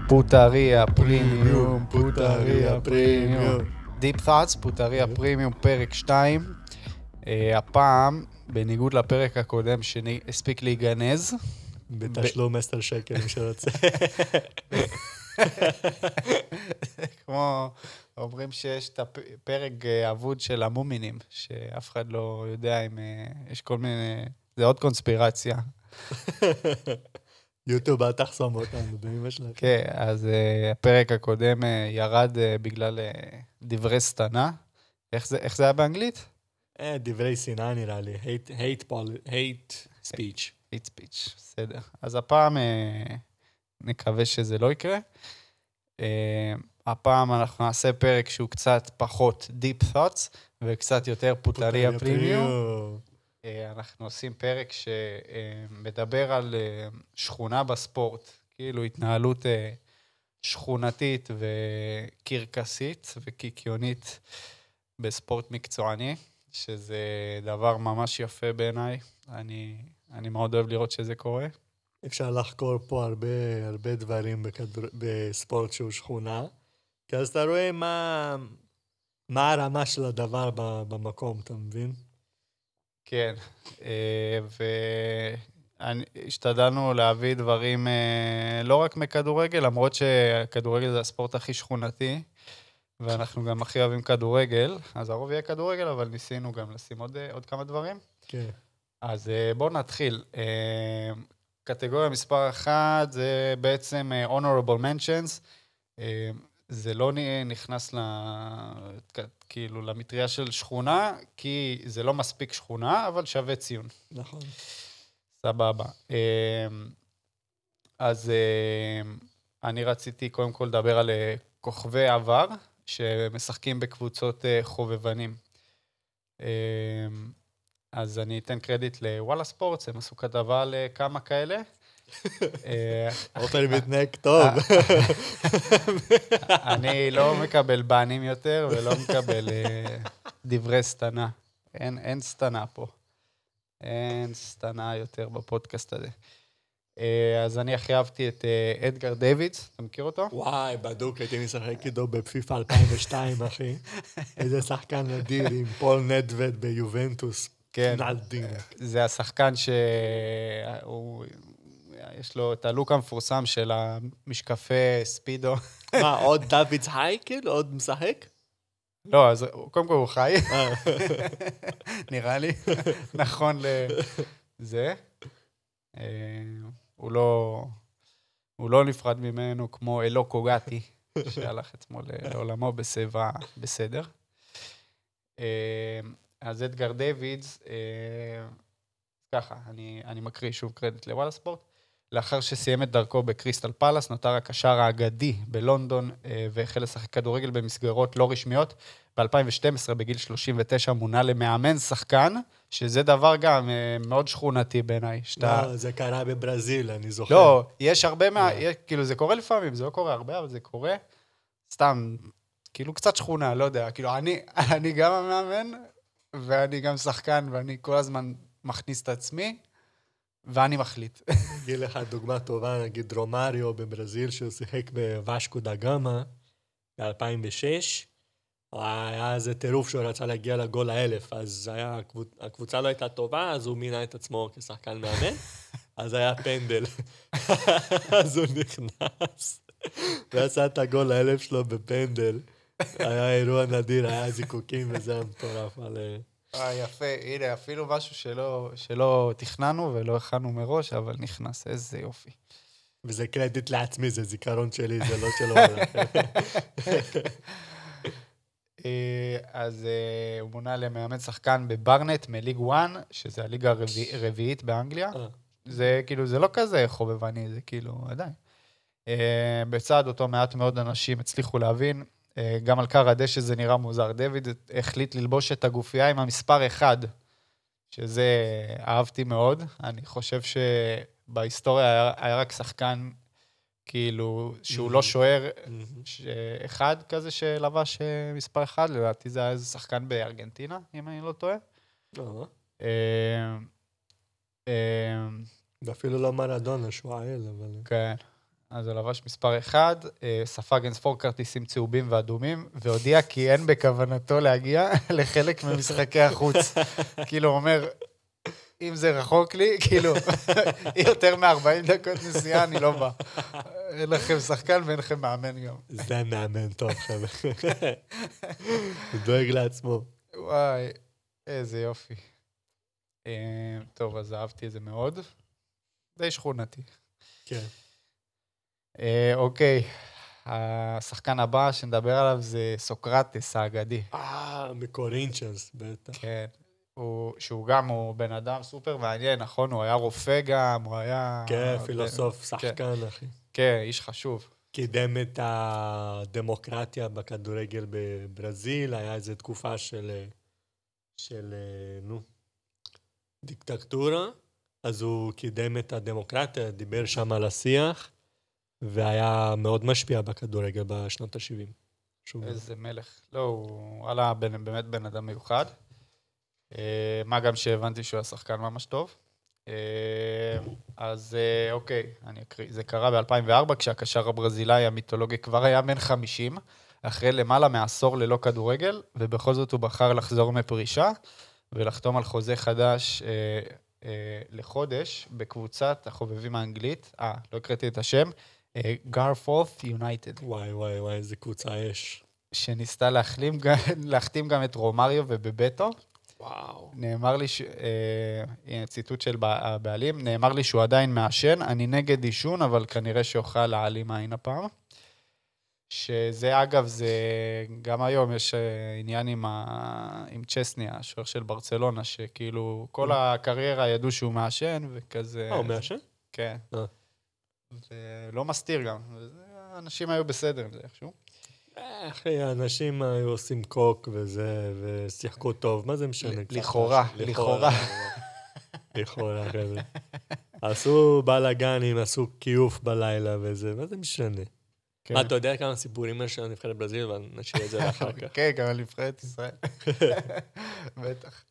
פוטריה פרימיום, פוטריה פרימיום. Deep Thoughts, פוטריה פרימיום, פרק 2. הפעם, בניגוד לפרק הקודם שהספיק להיגנז. בתשלום 10 שקלים שרוצה. כמו, אומרים שיש את הפרק אבוד של המומינים, שאף אחד לא יודע אם יש כל מיני, זה עוד קונספירציה. יוטיוב, אל תחסום אותנו, באמא שלך. כן, אז הפרק הקודם ירד בגלל דברי סתנה. איך זה היה באנגלית? דברי שנאה נראה לי, hate speech. hate speech, בסדר. אז הפעם נקווה שזה לא יקרה. הפעם אנחנו נעשה פרק שהוא קצת פחות Deep Thoughts, וקצת יותר פוטריה פרימיום. אנחנו עושים פרק שמדבר על שכונה בספורט, כאילו התנהלות שכונתית וקרקסית וקיקיונית בספורט מקצועני, שזה דבר ממש יפה בעיניי. אני מאוד אוהב לראות שזה קורה. אפשר לחקור פה הרבה דברים בספורט שהוא שכונה, כי אז אתה רואה מה הרמה של הדבר במקום, אתה מבין? כן, והשתדלנו להביא דברים לא רק מכדורגל, למרות שכדורגל זה הספורט הכי שכונתי, ואנחנו גם הכי אוהבים כדורגל, אז הרוב יהיה כדורגל, אבל ניסינו גם לשים עוד כמה דברים. כן. אז בואו נתחיל. קטגוריה מספר 1 זה בעצם honorable mentions. זה לא נכנס כאילו למטריה של שכונה, כי זה לא מספיק שכונה, אבל שווה ציון. נכון. סבבה. אז אני רציתי קודם כל לדבר על כוכבי עבר, שמשחקים בקבוצות חובבנים. אז אני אתן קרדיט לוואלה ספורטס, הם עשו כתבה על כמה כאלה. עופר מתנהג טוב. אני לא מקבל בנים יותר, ולא מקבל דברי סתנה. אין סתנה פה. אין סתנה יותר בפודקאסט הזה. אז אני הכי אהבתי את אדגר דיווידס, אתה מכיר אותו? וואי, בדוק, הייתי משחק איתו בפיפה 2002, אחי. איזה שחקן נדיר עם פול נדווד ביובנטוס. כן, נדיר. זה השחקן יש לו את הלוק המפורסם של המשקפי ספידו. מה, עוד דווידס הייקל? עוד משחק? לא, אז קודם כל הוא חי. נראה לי. נכון לזה. הוא לא נפרד ממנו כמו אלו קוגטי, שהלך אתמול לעולמו בשיבה בסדר. אז אדגר דיווידס, ככה, אני מקריא שוב קרדיט לוואלה ספורט. לאחר שסיים את דרכו בקריסטל פלאס, נותר הקשר האגדי בלונדון, והחל לשחק כדורגל במסגרות לא רשמיות. ב-2012, בגיל 39, מונה למאמן שחקן, שזה דבר גם מאוד שכונתי בעיניי. לא, זה קרה בברזיל, אני זוכר. לא, יש הרבה כאילו זה קורה לפעמים, זה לא קורה הרבה, אבל זה קורה. סתם, כאילו קצת שכונה, לא יודע. כאילו אני גם המאמן, ואני גם שחקן, ואני כל הזמן מכניס את עצמי, ואני מחליט. אגיד לך דוגמה טובה, נגיד רומריו בברזיל, שהוא שיחק בוושקו דה גאמה, ב-2006, היה איזה טירוף שהוא רצה להגיע לגול ה-1000, אז הקבוצה לא הייתה טובה, אז הוא מינה את עצמו כשחקן מאמן, אז היה פנדל. אז הוא נכנס, ועשה את הגול ה-1000 שלו בפנדל. היה אירוע נדיר, היה זיקוקים וזה מטורף על... יפה, הנה, אפילו משהו שלא תכננו ולא הכנו מראש, אבל נכנס, איזה יופי. וזה קרדיט לעצמי, זה זיכרון שלי, זה לא שלו. אז הוא מונה למאמן שחקן בברנט מליג 1, שזה הליגה הרביעית באנגליה. זה כאילו, זה לא כזה חובבני, זה כאילו, עדיין. בצד אותו מעט מאוד אנשים הצליחו להבין, גם על קר הדשא שזה נראה מוזר. דיוויד החליט ללבוש את הגופייה עם המספר 1, שזה אהבתי מאוד. אני חושב שבהיסטוריה היה רק שחקן, כאילו, שהוא לא שוער אחד כזה שלבש מספר 1, לדעתי זה היה איזה שחקן בארגנטינה, אם אני לא טועה. ואפילו לא מרדונה, שהוא העל, אבל... כן. אז הוא לבש מספר 1, ספג אינספור כרטיסים צהובים ואדומים, והודיע כי אין בכוונתו להגיע לחלק ממשחקי החוץ. כאילו, הוא אומר, אם זה רחוק לי, כאילו, יותר מ-40 דקות נסיעה, אני לא בא. אין לכם שחקן ואין לכם מאמן גם. זה מאמן טוב, חבר'ה. הוא דואג לעצמו. וואי, איזה יופי. טוב, אז אהבתי את זה מאוד. די שכונתי. כן. אוקיי, השחקן הבא שנדבר עליו זה סוקרטס האגדי. מקורינצ'נס, בטח. כן. שהוא גם, הוא בן אדם סופר מעניין, נכון? הוא היה רופא גם, הוא היה... כן, פילוסוף, שחקן, אחי. כן, איש חשוב. קידם את הדמוקרטיה בכדורגל בברזיל, היה איזו תקופה של דיקטטורה, אז הוא קידם את הדמוקרטיה, דיבר שם על השיח, והיה מאוד משפיע בכדורגל בשנות ה-70. איזה מלך. לא, הוא עלה באמת בן אדם מיוחד. מה גם שהבנתי שהוא היה שחקן ממש טוב. אז אוקיי, אני אקריא. זה קרה ב-2004, כשהקשר הברזילאי המיתולוגי כבר היה בן 50, אחרי למעלה מעשור ללא כדורגל, ובכל זאת הוא בחר לחזור מפרישה, ולחתום על חוזה חדש לחודש, בקבוצת החובבים האנגלית. לא הקראתי את השם, גארפורת' יונייטד. וואי, איזה קבוצה יש. שניסתה להחתים גם את רומריו ובבטו. וואו. נאמר לי, ציטוט של הבעלים, נאמר לי שהוא עדיין מעשן, אני נגד עישון, אבל כנראה שאוכל להעלים עין הפעם. שזה אגב, זה גם היום יש עניין עם צ'סני, השוער של ברצלונה, שכאילו כל הקריירה ידעו שהוא מעשן, וכזה... הוא מעשן? כן. ולא מסתיר גם. אנשים היו בסדר עם זה איכשהו. אחי, האנשים היו עושים קוק וזה, ושיחקו טוב, מה זה משנה? לכאורה. לכאורה, חבר'ה. עשו בלאגנים, עשו קיוף בלילה וזה, מה זה משנה? מה, אתה יודע כמה סיפורים יש על נבחרת ברזיל, ונשאיר את זה לאחר כך. כן, גם על נבחרת ישראל. בטח.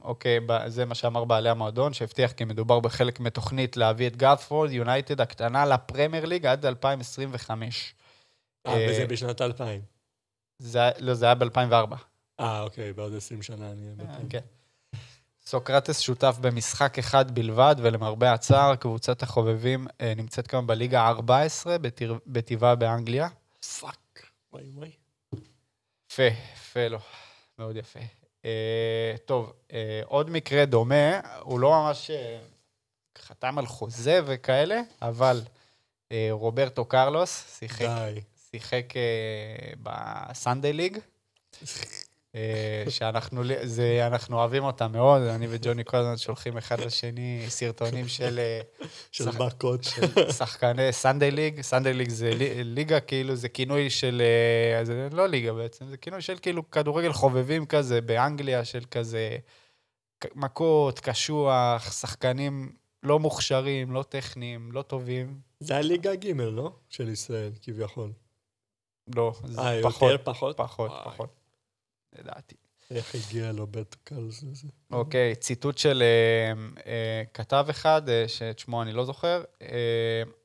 אוקיי, זה מה שאמר בעלי המועדון, שהבטיח כי מדובר בחלק מתוכנית להביא את גארפורד יונייטד הקטנה לפרמייר ליג עד 2025. וזה בשנת 2000. לא, זה היה ב-2004. אוקיי, בעוד 20 שנה אני... כן. סוקרטס שותף במשחק אחד בלבד, ולמרבה הצער, קבוצת החובבים נמצאת כאן בליגה 14, בטבעה באנגליה. פאק. וואי. יפה לו. מאוד יפה. טוב, עוד מקרה דומה, הוא לא ממש חתם על חוזה וכאלה, אבל רוברטו קרלוס שיחק בסנדיי ליג, שאנחנו אוהבים אותה מאוד, אני וג'וני כל הזמן שולחים אחד לשני סרטונים של בקות. שחקני סנדיי ליג. סנדיי ליג זה ליגה, כאילו זה כינוי של, זה לא ליגה בעצם, זה כינוי של כאילו כדורגל חובבים כזה, באנגליה של כזה מכות, קשוח, שחקנים לא מוכשרים, לא טכניים, לא טובים. זה הליגה ג' לא? של ישראל, כביכול. לא, זה פחות. לדעתי. איך הגיע לו בטקלס הזה? אוקיי, ציטוט של כתב אחד, שאת שמו אני לא זוכר.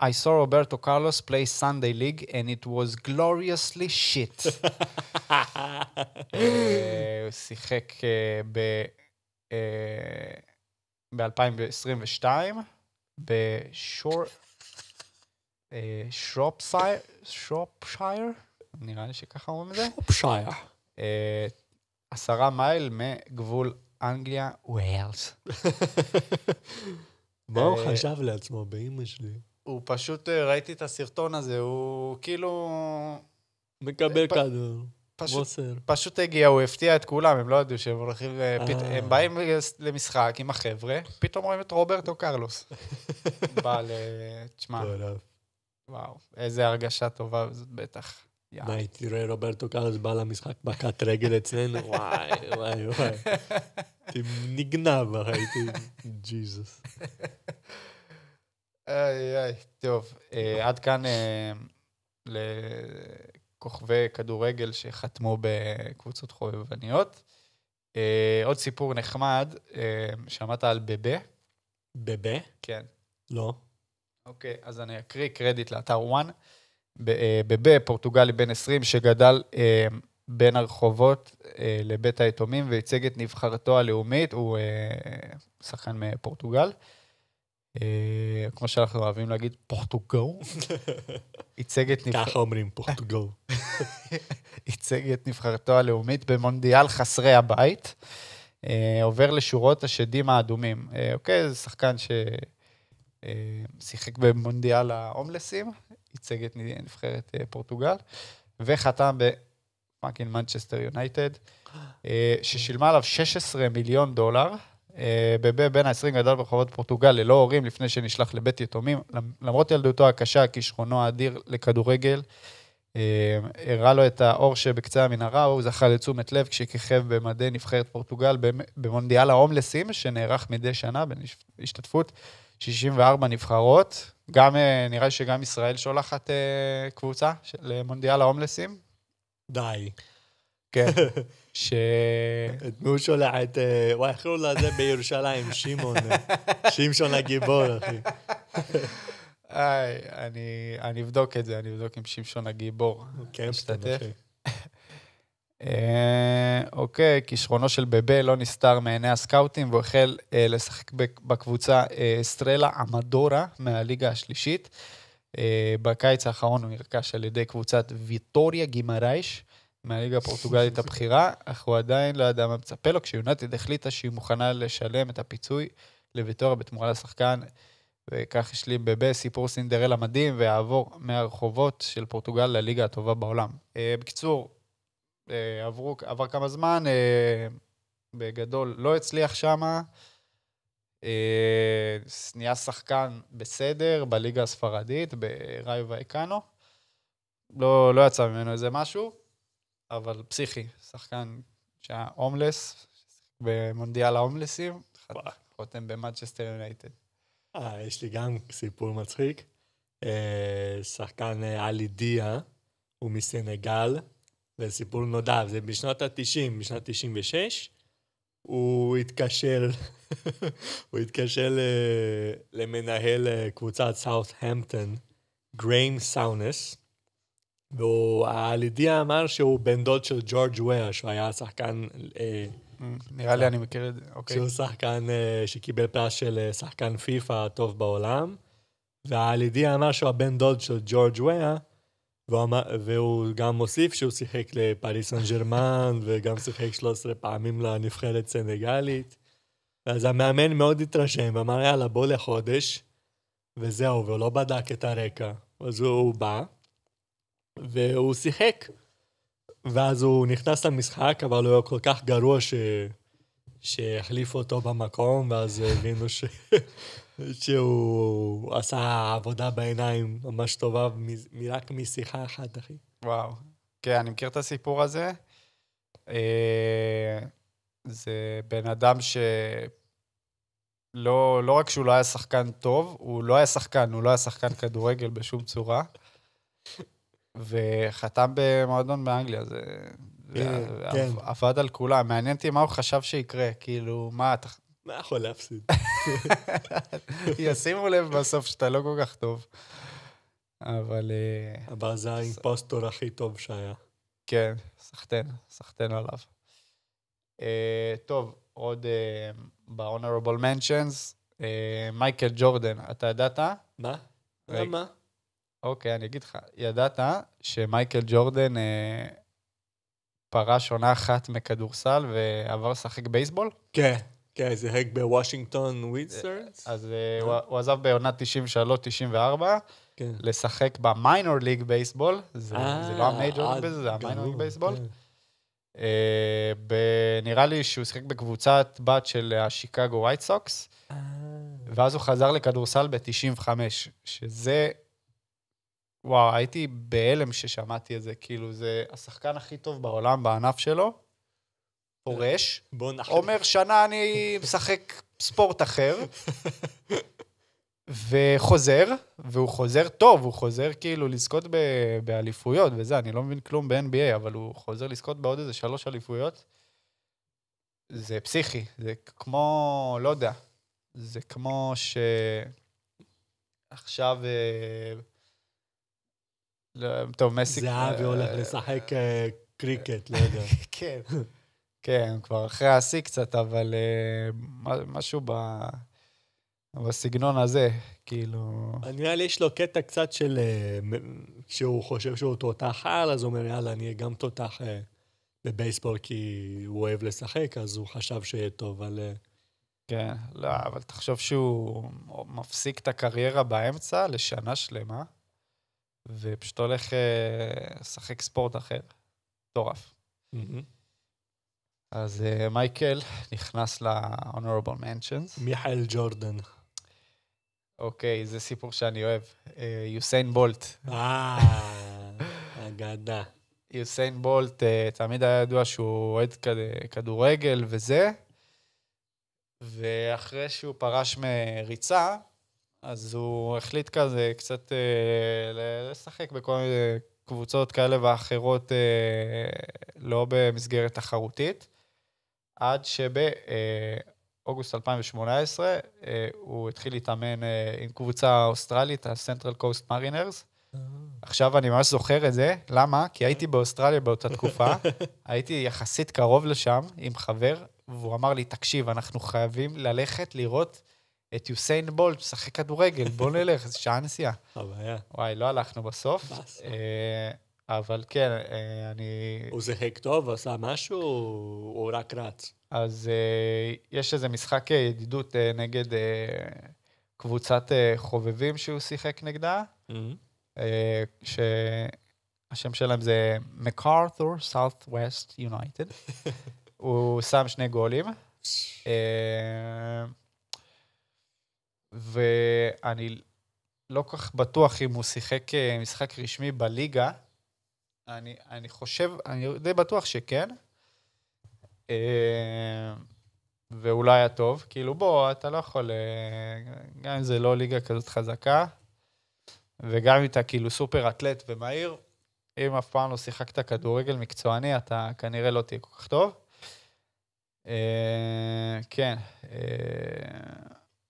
I saw Roberto Carlos play Sunday League and it was gloriously shit. הוא שיחק ב-2022 בשרופשייר, נראה לי שככה אומרים את זה. שרופשייר. 10 מייל מגבול אנגליה ווילס. מה הוא חשב לעצמו באמא שלי? הוא פשוט, ראיתי את הסרטון הזה, הוא כאילו... מקבל כדור. פשוט הגיע, הוא הפתיע את כולם, הם לא ידעו שהם הולכים, הם באים למשחק עם החבר'ה, פתאום רואים את רוברטו קרלוס. בא תשמע, וואו, איזה הרגשה טובה, זאת בטח. מה, תראה רוברטו קרלוס בא למשחק בקת רגל אצלנו, וואי. נגנב, הייתי, ג'יזוס. טוב, עד כאן לכוכבי כדורגל שחתמו בקבוצות חובבניות. עוד סיפור נחמד, שמעת על בבה? בבה? כן. לא. אוקיי, אז אני אקריא קרדיט לאתר וואן. בבה, פורטוגלי בן 20, שגדל בין הרחובות לבית היתומים, וייצג את נבחרתו הלאומית, הוא שחקן מפורטוגל. כמו שאנחנו אוהבים להגיד, פורטוגל. ככה אומרים, פורטוגל. ייצג את נבחרתו הלאומית במונדיאל חסרי הבית. עובר לשורות השדים האדומים. אוקיי, זה שחקן ששיחק במונדיאל ההומלסים, ייצג את נבחרת פורטוגל, וחתם בפאקינג מנצ'סטר יונייטד, ששילמה עליו $16 מיליון. בבה בן ה-20 גדל ברחובות פורטוגל ללא הורים לפני שנשלח לבית יתומים. למרות ילדותו הקשה, כישרונו האדיר לכדורגל, הראה לו את האור שבקצה המנהרה, הוא זכה לתשומת לב כשכיכב במדי נבחרת פורטוגל במונדיאל ההומלסים, שנערך מדי שנה בהשתתפות 64 נבחרות. גם, נראה שגם ישראל שולחת קבוצה למונדיאל ההומלסים. די. כן. את מי הוא שולח? וואי, איך קראו לזה בירושלים? שמשון הגיבור, אחי. אני אבדוק את זה, אני אבדוק עם שמשון הגיבור. משתתף. אוקיי, כישרונו של בבה לא נסתר מעיני הסקאוטים, והוא החל לשחק בקבוצה סטרלה אמדורה מהליגה השלישית. בקיץ האחרון הוא נרכש על ידי קבוצת ויטוריה גימרייש, מהליגה הפורטוגלית הבכירה, אך הוא עדיין לא ידע מה מצפה לו, כשיונייטד החליטה שהיא מוכנה לשלם את הפיצוי לויטוריה בתמורה לשחקן, וכך השלים בבה סיפור סינדרלה מדהים, ויעבור מהרחובות של פורטוגל לליגה הטובה בעולם. בקיצור, עבר כמה זמן, בגדול לא הצליח שמה, נהיה שחקן בסדר בליגה הספרדית, בראיו ואיקנו, לא יצא ממנו איזה משהו, אבל פסיכי, שחקן שהיה הומלס, במונדיאל ההומלסים, חותם במנצ'סטר יונייטד. יש לי גם סיפור מצחיק. שחקן עלי דיה, הוא מסנגל, וסיפור נודע, זה בשנות ה-90, בשנת 96, הוא התקשר למנהל קבוצת סאות'המפטון, גריים סאונס, ועלי דיה אמר שהוא בן דוד של ג'ורג' וויה, שהוא היה שחקן... נראה לי אני מכיר את זה, אוקיי. שהוא שחקן שקיבל פרס של שחקן פיפה הטוב בעולם, והעלי דיה אמר שהוא הבן דוד של ג'ורג' וויה, והוא גם מוסיף שהוא שיחק לפריס סן ז'רמן, וגם שיחק 13 פעמים לנבחרת סנגלית. אז המאמן מאוד התרשם, ואמר, יאללה, בוא לחודש, וזהו, והוא לא בדק את הרקע. אז הוא בא, והוא שיחק. ואז הוא נכנס למשחק, אבל הוא היה כל כך גרוע שהחליף אותו במקום, ואז הבינו שהוא עשה עבודה בעיניים ממש טובה, רק משיחה אחת, אחי. וואו. כן, אני מכיר את הסיפור הזה. זה בן אדם לא רק שהוא לא היה שחקן טוב, הוא לא היה שחקן כדורגל בשום צורה, וחתם במועדון באנגליה, זה עבד על כולם. מעניין אותי מה הוא חשב שיקרה, כאילו, מה יכול להפסיד? ישימו לב בסוף שאתה לא כל כך טוב. אבל זה האימפוסטור הכי טוב שהיה. כן, סחטן עליו. טוב, עוד ב-Honorable Mentions, מייקל ג'ורדן, אתה ידעת? מה? למה? אוקיי, אני אגיד לך, ידעת שמייקל ג'ורדן פרש עונה אחת מכדורסל ועבר לשחק בייסבול? כן, שיחק בוושינגטון וויזרדס. אז הוא עזב בעונת 93-94, לשחק במיינור ליג בייסבול, זה לא המייג'ור ליג בייסבול, זה המיינור ליג בייסבול. נראה לי שהוא שיחק בקבוצת בת של השיקגו ווייט סוקס, ואז הוא חזר לכדורסל ב-95, שזה... וואו, הייתי בהלם ששמעתי את זה, כאילו זה השחקן הכי טוב בעולם בענף שלו, פורש, אומר שנה אני משחק ספורט אחר, והוא חוזר טוב, הוא חוזר כאילו לזכות באליפויות וזה, אני לא מבין כלום ב-NBA, אבל הוא חוזר לזכות בעוד איזה 3 אליפויות, זה פסיכי, זה כמו, לא יודע, זה כמו שעכשיו, טוב, מסי... זהבי הולך לשחק קריקט, לא יודע. כן, כן, כבר אחרי השיא קצת, אבל משהו בסגנון הזה, כאילו... נראה לי יש לו קטע קצת של... כשהוא חושב שהוא תותח על, אז הוא אומר, יאללה, אני אהיה גם תותח בבייסבול, כי הוא אוהב לשחק, אז הוא חשב שיהיה טוב, אבל... כן, לא, אבל תחשוב שהוא מפסיק את הקריירה באמצע לשנה שלמה, ופשוט הולך לשחק ספורט אחר. מטורף. אז מייקל נכנס ל-Honorable Mentions. מיכאל ג'ורדן. אוקיי, זה סיפור שאני אוהב. יוסיין בולט. אגדה. יוסיין בולט תמיד היה ידוע שהוא אוהד כדורגל וזה, ואחרי שהוא פרש מריצה, אז הוא החליט כזה קצת לשחק בכל מיני קבוצות כאלה ואחרות, לא במסגרת תחרותית, עד שבאוגוסט 2018 הוא התחיל להתאמן עם קבוצה אוסטרלית, ה-Central Coast Mariners. עכשיו אני ממש זוכר את זה, למה? כי הייתי באוסטרליה באותה תקופה, הייתי יחסית קרוב לשם עם חבר, והוא אמר לי, תקשיב, אנחנו חייבים ללכת לראות את יוסיין בולט, שחק כדורגל, בוא נלך, זה שעה נסיעה. וואי, לא הלכנו בסוף, אבל כן, הוא שיחק טוב, עשה משהו, הוא רק רץ? אז יש איזה משחק ידידות נגד קבוצת חובבים שהוא שיחק נגדה, שהשם שלהם זה מקארת'ור סאות'ווסט יונייטד. הוא שם 2 גולים. ואני לא כך בטוח אם הוא שיחק משחק רשמי בליגה. אני חושב, אני די בטוח שכן. ואולי היה טוב. כאילו בוא, אתה לא יכול, גם אם זה לא ליגה כזאת חזקה, וגם אם אתה כאילו סופר אתלט ומהיר, אם אף פעם לא שיחקת כדורגל מקצועני, אתה כנראה לא תהיה כל כך טוב. כן.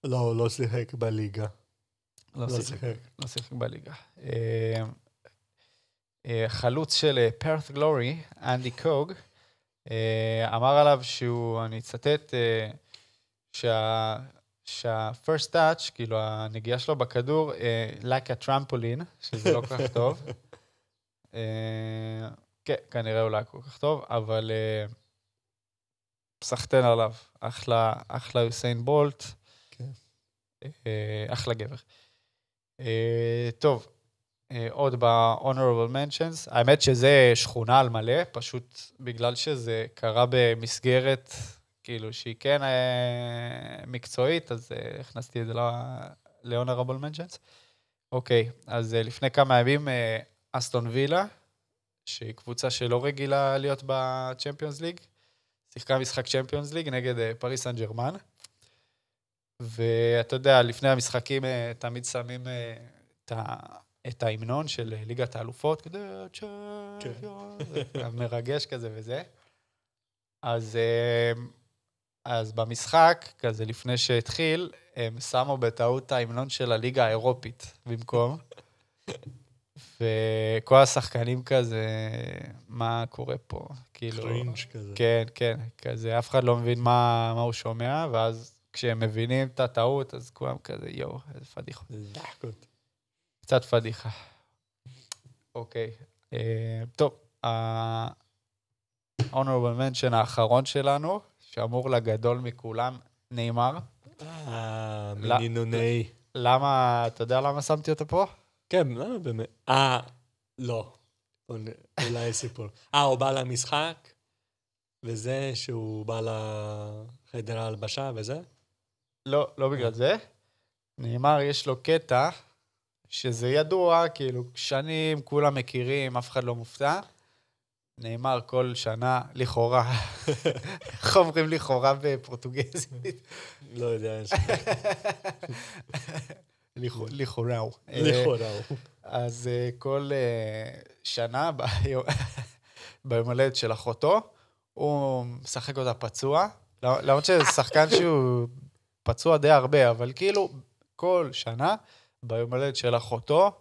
לא שיחק בליגה. לא שיחק בליגה. חלוץ של פרת גלורי, אנדי קוג, אמר עליו שהוא, אני אצטט, שה-first touch, כאילו הנגיעה שלו בכדור, like a trampoline, שזה לא כל כך טוב. כן, כנראה אולי כל כך טוב, אבל סחטן עליו. אחלה יוסיין בולט. אחלה גבר. טוב, עוד ב-Honorable Mentions, האמת שזה שכונה על מלא, פשוט בגלל שזה קרה במסגרת, כאילו שהיא כן מקצועית, אז הכנסתי את זה ל-Honorable Mentions. אוקיי, אז לפני כמה ימים, אסטון וילה, שהיא קבוצה שלא רגילה להיות ב-Champions League, שיחקה משחק Champions League נגד פריס סן ז'רמן, ואתה יודע, לפני המשחקים תמיד שמים את ההמנון של ליגת האלופות, כדי מרגש כזה וזה. אז במשחק, כזה לפני שהתחיל, הם שמו בטעות ההמנון של הליגה האירופית במקום, וכל השחקנים כזה, מה קורה פה? כאילו, קרינג' כזה. כן, כן, כזה, אף אחד לא מבין מה הוא שומע, ואז כשהם מבינים את הטעות, אז כולם כזה, יואו, איזה פדיחות. דחקות. קצת פדיחה. אוקיי. טוב, ה-Honorable Mention האחרון שלנו, שאמור לגדול מכולם, ניימר. מנינוני. למה, אתה יודע למה שמתי אותו פה? כן, למה באמת? לא. אולי סיפור. הוא בא למשחק, וזה שהוא בא לחדר ההלבשה וזה? לא, לא בגלל זה. ניימר יש לו קטע, שזה ידוע, כאילו שנים כולם מכירים, אף אחד לא מופתע. ניימר כל שנה, לכאורה. איך אומרים לכאורה בפורטוגזית? לא יודע. לכאורה. לכאורה. אז כל שנה, ביום הולדת של אחותו, הוא משחק אותה פצוע. למרות שזה שחקן שהוא פצוע די הרבה, אבל כאילו כל שנה, ביום הולדת של אחותו,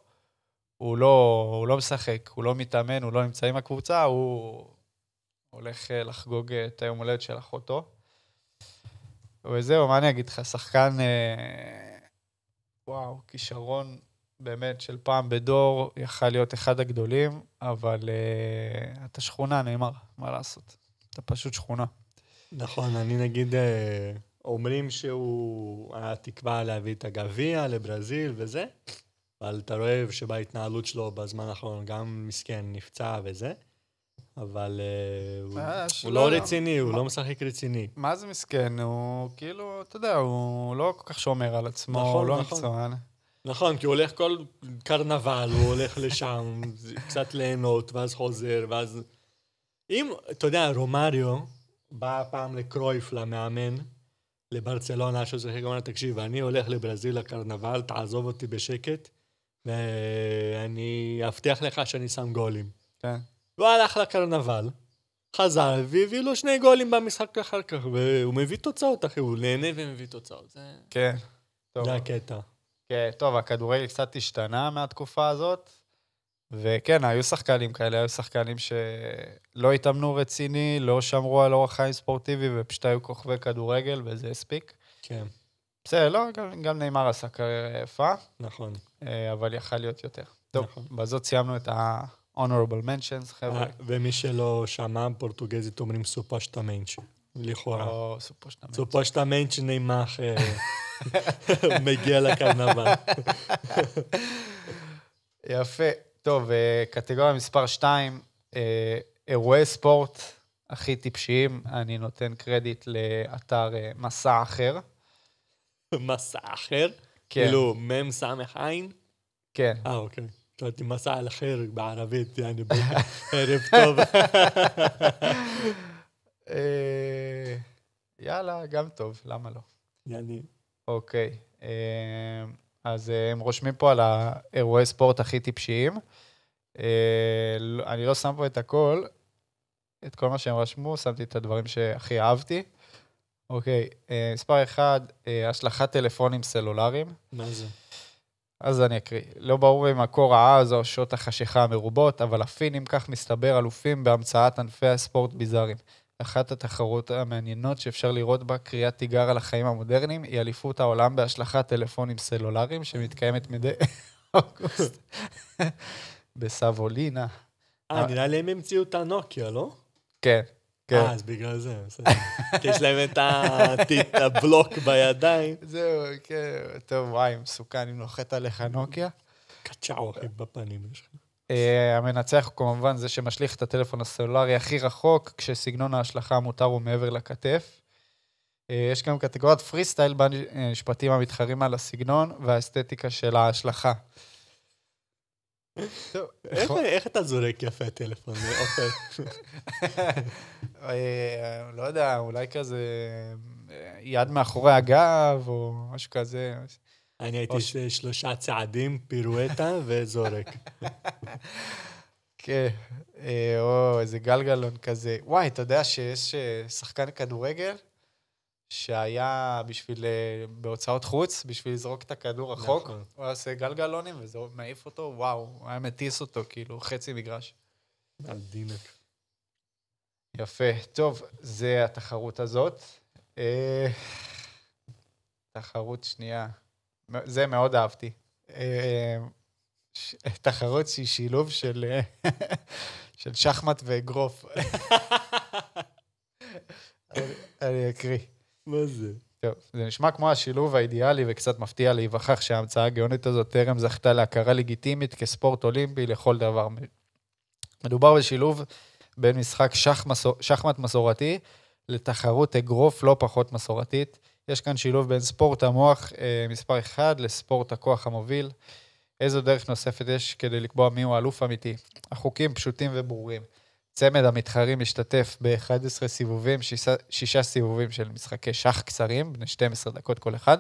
הוא לא משחק, הוא לא מתאמן, הוא לא נמצא עם הקבוצה, הוא הולך לחגוג את היום הולדת של אחותו. וזהו, מה אני אגיד לך, שחקן, וואו, כישרון באמת של פעם בדור, יכל להיות אחד הגדולים, אבל אתה שכונה, נאמר, מה לעשות? אתה פשוט שכונה. נכון, אני נגיד, אומרים שהוא היה תקווה להביא את הגביע לברזיל וזה, אבל אתה רואה שבהתנהלות שלו בזמן האחרון גם מסכן נפצע וזה, אבל הוא לא רציני, הוא לא משחק רציני. מה זה מסכן? הוא כאילו, אתה יודע, הוא לא כל כך שומר על עצמו, הוא לא מקצוען. נכון, כי הוא הולך כל קרנבל, הוא הולך לשם, קצת ליהנות, ואז חוזר, ואז... אם, אתה יודע, רומריו בא פעם לקרויף, למאמן, לברצלונה, שהוא צריך לומר, תקשיב, אני הולך לברזיל לקרנבל, תעזוב אותי בשקט, ואני אבטיח לך שאני שם גולים. כן. הוא הלך לקרנבל, חזר, והביא לו 2 גולים במשחק אחר כך, והוא מביא תוצאות, אחי, הוא נהנה ומביא תוצאות. כן. זה הקטע. כן, טוב, הכדורגל קצת השתנה מהתקופה הזאת, וכן, היו שחקנים כאלה, היו שחקנים שלא התאמנו רציני, לא שמרו על אורח חיים ספורטיבי, ופשוט היו כוכבי כדורגל, וזה הספיק. כן. בסדר, לא, גם נאמר עשה קריירה יפה. נכון. אבל יכל להיות יותר. טוב, נכון. בזאת סיימנו את ה-honorable mentions, חבר'ה. ומי שלא שמע, פורטוגזית אומרים סופשטמנצ'ה. לכאורה. או סופושטמנצ'ה. סופשטמנצ'ה נמח מגיע לקרנבל. יפה. טוב, קטגוריה מספר 2, אירועי ספורט הכי טיפשיים. אני נותן קרדיט לאתר מסע אחר. מסע אחר? כן. כאילו, מם סמך עין? כן. אוקיי. קראתי מסע על אחר בערבית, יעני ערב טוב. יאללה, גם טוב, למה לא? יעני. אוקיי. אז הם רושמים פה על האירועי ספורט הכי טיפשיים. אני לא שם פה את הכל, את כל מה שהם רשמו, שמתי את הדברים שהכי אהבתי. אוקיי, מספר 1, השלכת טלפונים סלולריים. מה זה? אז אני אקריא. לא ברור אם מקור העז או שעות החשיכה המרובות, אבל הפינים כך מסתבר אלופים בהמצאת ענפי הספורט ביזאריים. אחת התחרות המעניינות שאפשר לראות בה קריאת תיגר על החיים המודרניים, היא אליפות העולם בהשלכת טלפונים סלולריים, שמתקיימת מדי אוגוסט בסבולינה. נראה לי הם המציאו את הנוקיה, לא? כן. אז בגלל זה, כי יש להם את הבלוק בידיים. זהו, כן, טוב, וואי, מסוכן, אם נוחת עליך נוקיה. קצ'או, אחי, בפנים יש לך. המנצח הוא כמובן זה שמשליך את הטלפון הסלולרי הכי רחוק, כשסגנון ההשלכה המותר הוא מעבר לכתף. יש גם קטגוריית פרי סטייל במשפטים המתחרים על הסגנון והאסתטיקה של ההשלכה. איך אתה זורק יפה טלפון? לא יודע, אולי כזה יד מאחורי הגב או משהו כזה. אני הייתי 3 צעדים, פירואטה וזורק. כן, או איזה גלגלון כזה. וואי, אתה יודע שיש שחקן כדורגל שהיה בהוצאות חוץ, בשביל לזרוק את הכדור רחוק. הוא עושה גלגלונים וזה מעיף אותו, וואו, הוא היה מטיס אותו, כאילו, חצי מגרש. עדינק. יפה. טוב, זה התחרות הזאת. תחרות שנייה. זה מאוד אהבתי. תחרות שהיא שילוב של שחמט ואגרוף. אני אקריא. מה זה? טוב, זה נשמע כמו השילוב האידיאלי וקצת מפתיע להיווכח שההמצאה הגאונית הזאת טרם זכתה להכרה לגיטימית כספורט אולימפי לכל דבר. מדובר בשילוב בין משחק שחמט מסורתי לתחרות אגרוף לא פחות מסורתית. יש כאן שילוב בין ספורט המוח מספר 1 לספורט הכוח המוביל. איזו דרך נוספת יש כדי לקבוע מיהו האלוף אמיתי? החוקים פשוטים וברורים. צמד המתחרים משתתף ב-11 סיבובים, 6 סיבובים של משחקי שח קצרים, בני 12 דקות כל אחד,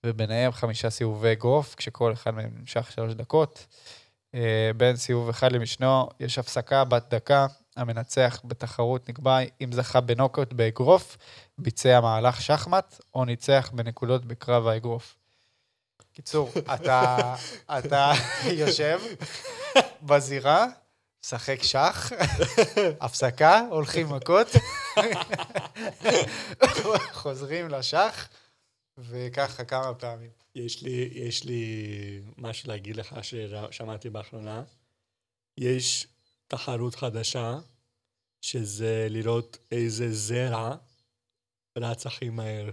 וביניהם 5 סיבובי אגרוף, כשכל אחד מהם נמשך 3 דקות. בין סיבוב אחד למשנו יש הפסקה בת דקה, המנצח בתחרות נקבע אם זכה בנוקאוט באגרוף, ביצע מהלך שחמט, או ניצח בנקודות בקרב האגרוף. קיצור, אתה יושב בזירה, שחק שח, הפסקה, הולכים מכות, חוזרים לשח, וככה כמה פעמים. יש לי משהו להגיד לך ששמעתי באחרונה. יש תחרות חדשה, שזה לראות איזה זרע רץ הכי מהר.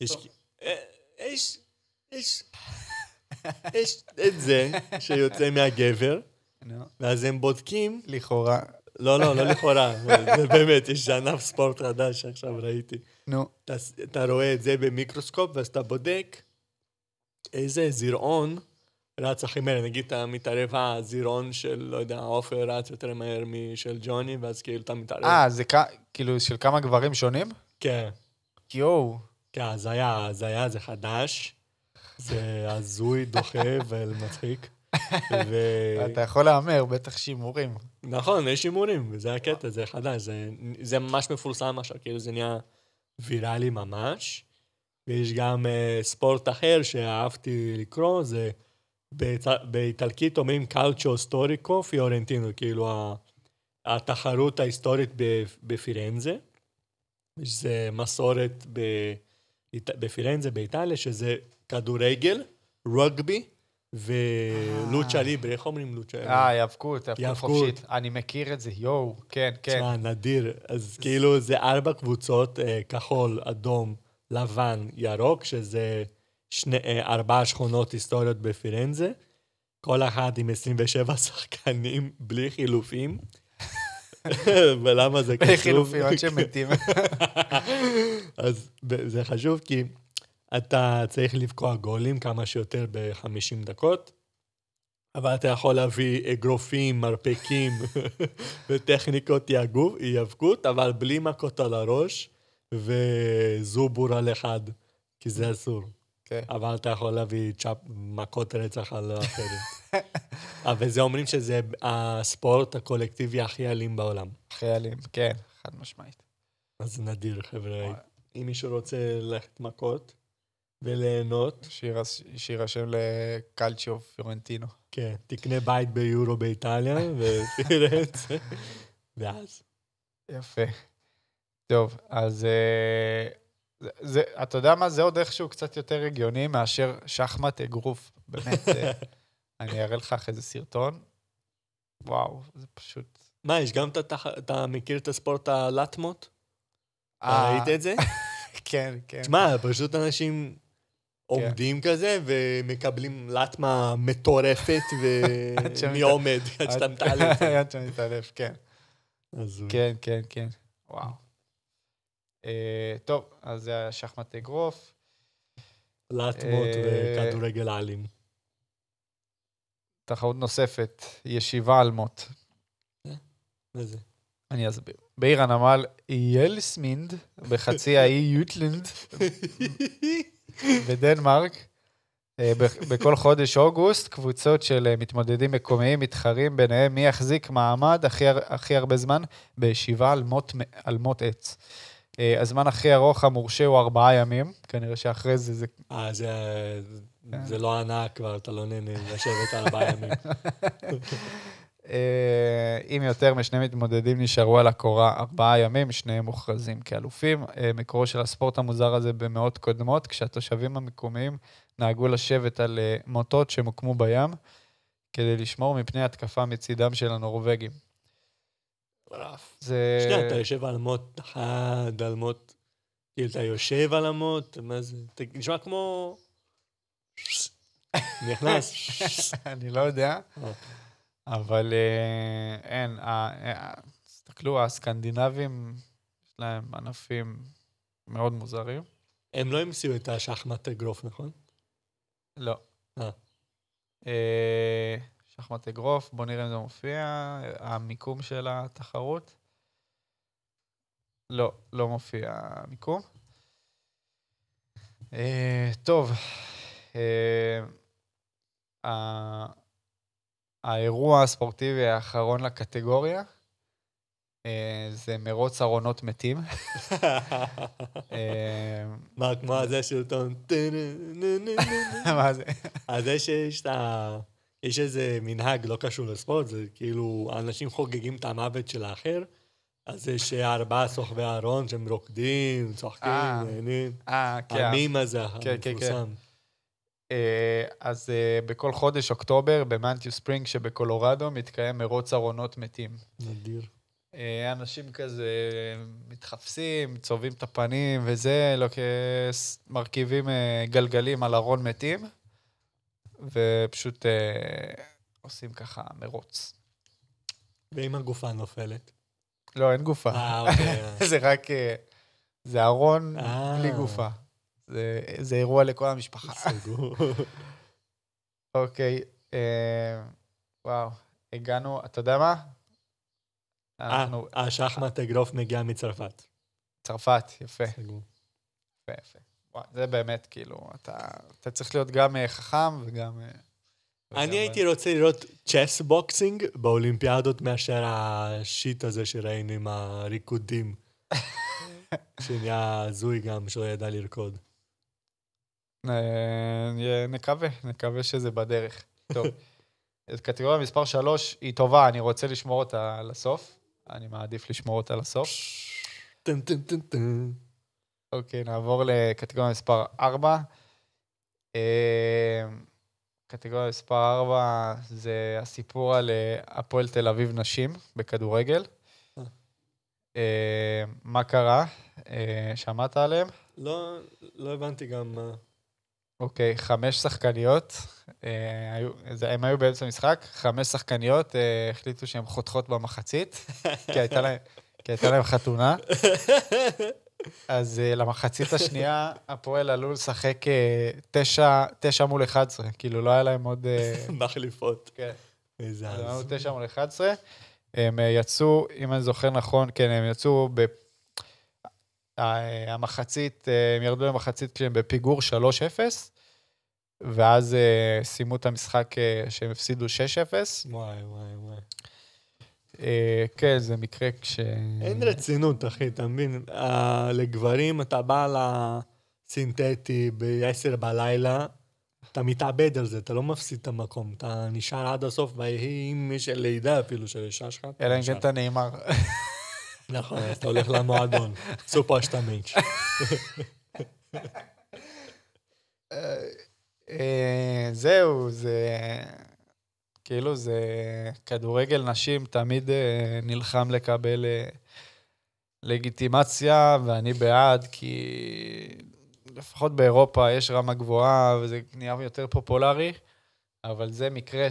יש את זה שיוצא מהגבר, ואז הם בודקים. לכאורה. לא לכאורה. זה באמת, יש ענף ספורט חדש שעכשיו ראיתי. נו. אתה רואה את זה במיקרוסקופ, ואז אתה בודק איזה זירעון רץ הכי מהר. נגיד, אתה מתערב הזירעון של, לא יודע, עופר רץ יותר מהר משל ג'וני, ואז כאילו אתה מתערב. זה כאילו של כמה גברים שונים? כן. יואו. כן, אז היה זה חדש. זה הזוי, דוחה ומצחיק. אתה יכול לאמר, בטח שימורים. נכון, יש שימורים, וזה הקטע, זה חדש. זה ממש מפורסם עכשיו, כאילו זה נהיה ויראלי ממש. ויש גם ספורט אחר שאהבתי לקרוא, זה באיטלקית אומרים קלצ'ו סטוריקו פיורנטינו, כאילו התחרות ההיסטורית בפירנזה. זה מסורת בפירנזה, באיטליה, שזה כדורגל, רוגבי ולוצ'ה ליברה. איך אומרים לוצ'ה ליברה? יאבקות חופשית. אני מכיר את זה, יואו, כן. תשמע, נדיר. אז כאילו זה 4 קבוצות, כחול, אדום, לבן, ירוק, שזה 4 שכונות היסטוריות בפירנזה. כל אחת עם 27 שחקנים, בלי חילופים. ולמה זה חשוב? בלי חילופים, עד שמתים. אז זה חשוב כי אתה צריך לבקוע גולים כמה שיותר ב-50 דקות, אבל אתה יכול להביא אגרופים, מרפקים וטכניקות היאבקות, אבל בלי מכות על הראש וזובור על אחד, כי זה אסור. אבל אתה יכול להביא מכות רצח על האחרים. אבל זה אומרים שזה הספורט הקולקטיבי הכי אלים בעולם. הכי אלים, כן, חד משמעית. אז נדיר, חבר'ה. אם מישהו רוצה ללכת מכות וליהנות. שירשם לקלצ'ו פיורנטינו. כן, תקנה בית ביורו באיטליה, ותראה את זה. ואז. יפה. טוב, אז אתה יודע מה? זה עוד איכשהו קצת יותר הגיוני מאשר שחמט אגרוף. באמת, אני אראה לך אחרי זה סרטון. וואו, זה פשוט... מה, יש גם אתה מכיר את הספורט הלטמות? ראית את זה? כן. תשמע, פשוט אנשים עומדים כזה ומקבלים לטמה מטורפת ומי עומד עד שאתה מתעלף. עד שאתה מתעלף, כן. כן. וואו. טוב, אז זה היה שחמט אגרוף. לטמות וכדורגל אלים. תחרות נוספת, ישיבה על מוט. איזה? אני אסביר. בעיר הנמל ילסמינד, בחצי האי יוטלנד, בדנמרק, בכל חודש אוגוסט, קבוצות של מתמודדים מקומיים מתחרים ביניהם מי יחזיק מעמד הכי הרבה זמן בישיבה על מוט עץ. הזמן הכי ארוך המורשה הוא 4 ימים, כנראה שאחרי זה... זה לא ענק כבר, אתה לא נהנה לשבת 4 ימים. אם יותר משני מתמודדים נשארו על הקורה 4 ימים, שניהם מוכרזים כאלופים. מקורו של הספורט המוזר הזה במאות קודמות, כשהתושבים המקומיים נהגו לשבת על מוטות שמוקמו בים, כדי לשמור מפני התקפה מצידם של הנורווגים. שנייה, אתה יושב על מוט אחד, על מוט... כאילו, אתה יושב על המוט, מה זה? אתה נשמע כמו... נכנס. אני לא יודע. אבל אין, תסתכלו, הסקנדינבים, יש להם ענפים מאוד מוזרים. הם לא המציאו את השחמט אגרוף, נכון? לא. שחמט אגרוף, בוא נראה אם זה מופיע, המיקום של התחרות. לא מופיע המיקום. טוב, האירוע הספורטיבי האחרון לקטגוריה זה מרוץ ארונות מתים. מה, כמו הזה שלטון? מה זה? אז זה שיש יש איזה מנהג לא קשור לספורט, זה כאילו אנשים חוגגים את המוות של האחר, אז יש 4 סוחבי ארון שהם רוקדים, צוחקים, נהנים. כן. המים הזה כן. המפורסם. אז בכל חודש אוקטובר, במנטיו ספרינג שבקולורדו, מתקיים מרוץ ארונות מתים. נדיר. אנשים כזה מתחפשים, צובעים את הפנים וזה, מרכיבים גלגלים על ארון מתים, ופשוט עושים ככה מרוץ. ואם הגופה נופלת? לא, אין גופה. אוקיי. זה רק, זה ארון בלי גופה. זה אירוע לכל המשפחה. סגור. אוקיי, וואו, הגענו, אתה יודע מה? השחמט אגרוף מגיע מצרפת. צרפת, יפה. סגור. יפה. וואו, זה באמת, כאילו, אתה צריך להיות גם חכם וגם... אני הייתי רוצה לראות צ'ס בוקסינג באולימפיאדות מאשר השיט הזה שראינו עם הריקודים. שנהיה זוי גם, שלא ידע לרקוד. נקווה שזה בדרך. טוב. קטגוריה מספר 3 היא טובה, אני רוצה לשמור אותה לסוף. אני מעדיף לשמור אותה לסוף. אוקיי, נעבור לקטגוריה מספר 4. קטגוריה מספר 4 זה הסיפור על הפועל תל אביב נשים בכדורגל. מה קרה? שמעת עליהם? לא הבנתי גם מה. אוקיי, 5 שחקניות, הם היו באמצע המשחק, 5 שחקניות החליטו שהן חותכות במחצית, כי הייתה להם חתונה. אז למחצית השנייה, הפועל עלו לשחק 9 מול 11, כאילו לא היה להם עוד... מחליפות. כן. איזה אז אז. היו 9 מול 11. הם יצאו, אם אני זוכר נכון, כן, הם יצאו המחצית, הם ירדו למחצית כשהם בפיגור 3-0, ואז סיימו את המשחק שהם הפסידו 6-0. וואי. כן, זה מקרה כש... אין רצינות, אחי, אתה מבין? לגברים, אתה בא לסינתטי ב-10 בלילה, אתה מתאבד על זה, אתה לא מפסיד את המקום, אתה נשאר עד הסוף, ואם יש לידה אפילו של אישה שלך, אלא אם כן אתה נאמר. נכון, אז אתה הולך למועדון, סופר שטמנץ'. זהו, זה... כאילו זה כדורגל נשים תמיד נלחם לקבל לגיטימציה, ואני בעד, כי לפחות באירופה יש רמה גבוהה, וזה נהיה יותר פופולרי, אבל זה מקרה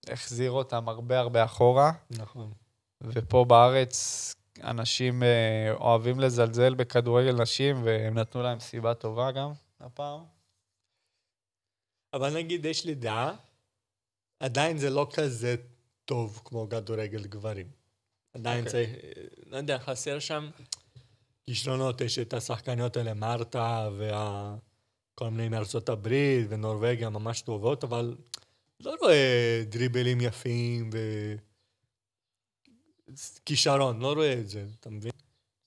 שהחזיר אותם הרבה אחורה. נכון. ופה בארץ אנשים אוהבים לזלזל בכדורגל נשים, והם נתנו להם סיבה טובה גם הפעם. אבל נגיד, יש לי דעה, עדיין זה לא כזה טוב כמו כדורגל גברים. עדיין צריך, לא יודע, חסר שם כישרונות, יש את השחקניות האלה, מרתה, וכל מיני מארצות הברית ונורווגיה ממש טובות, אבל לא רואה דריבלים יפים וכישרון, לא רואה את זה, אתה מבין?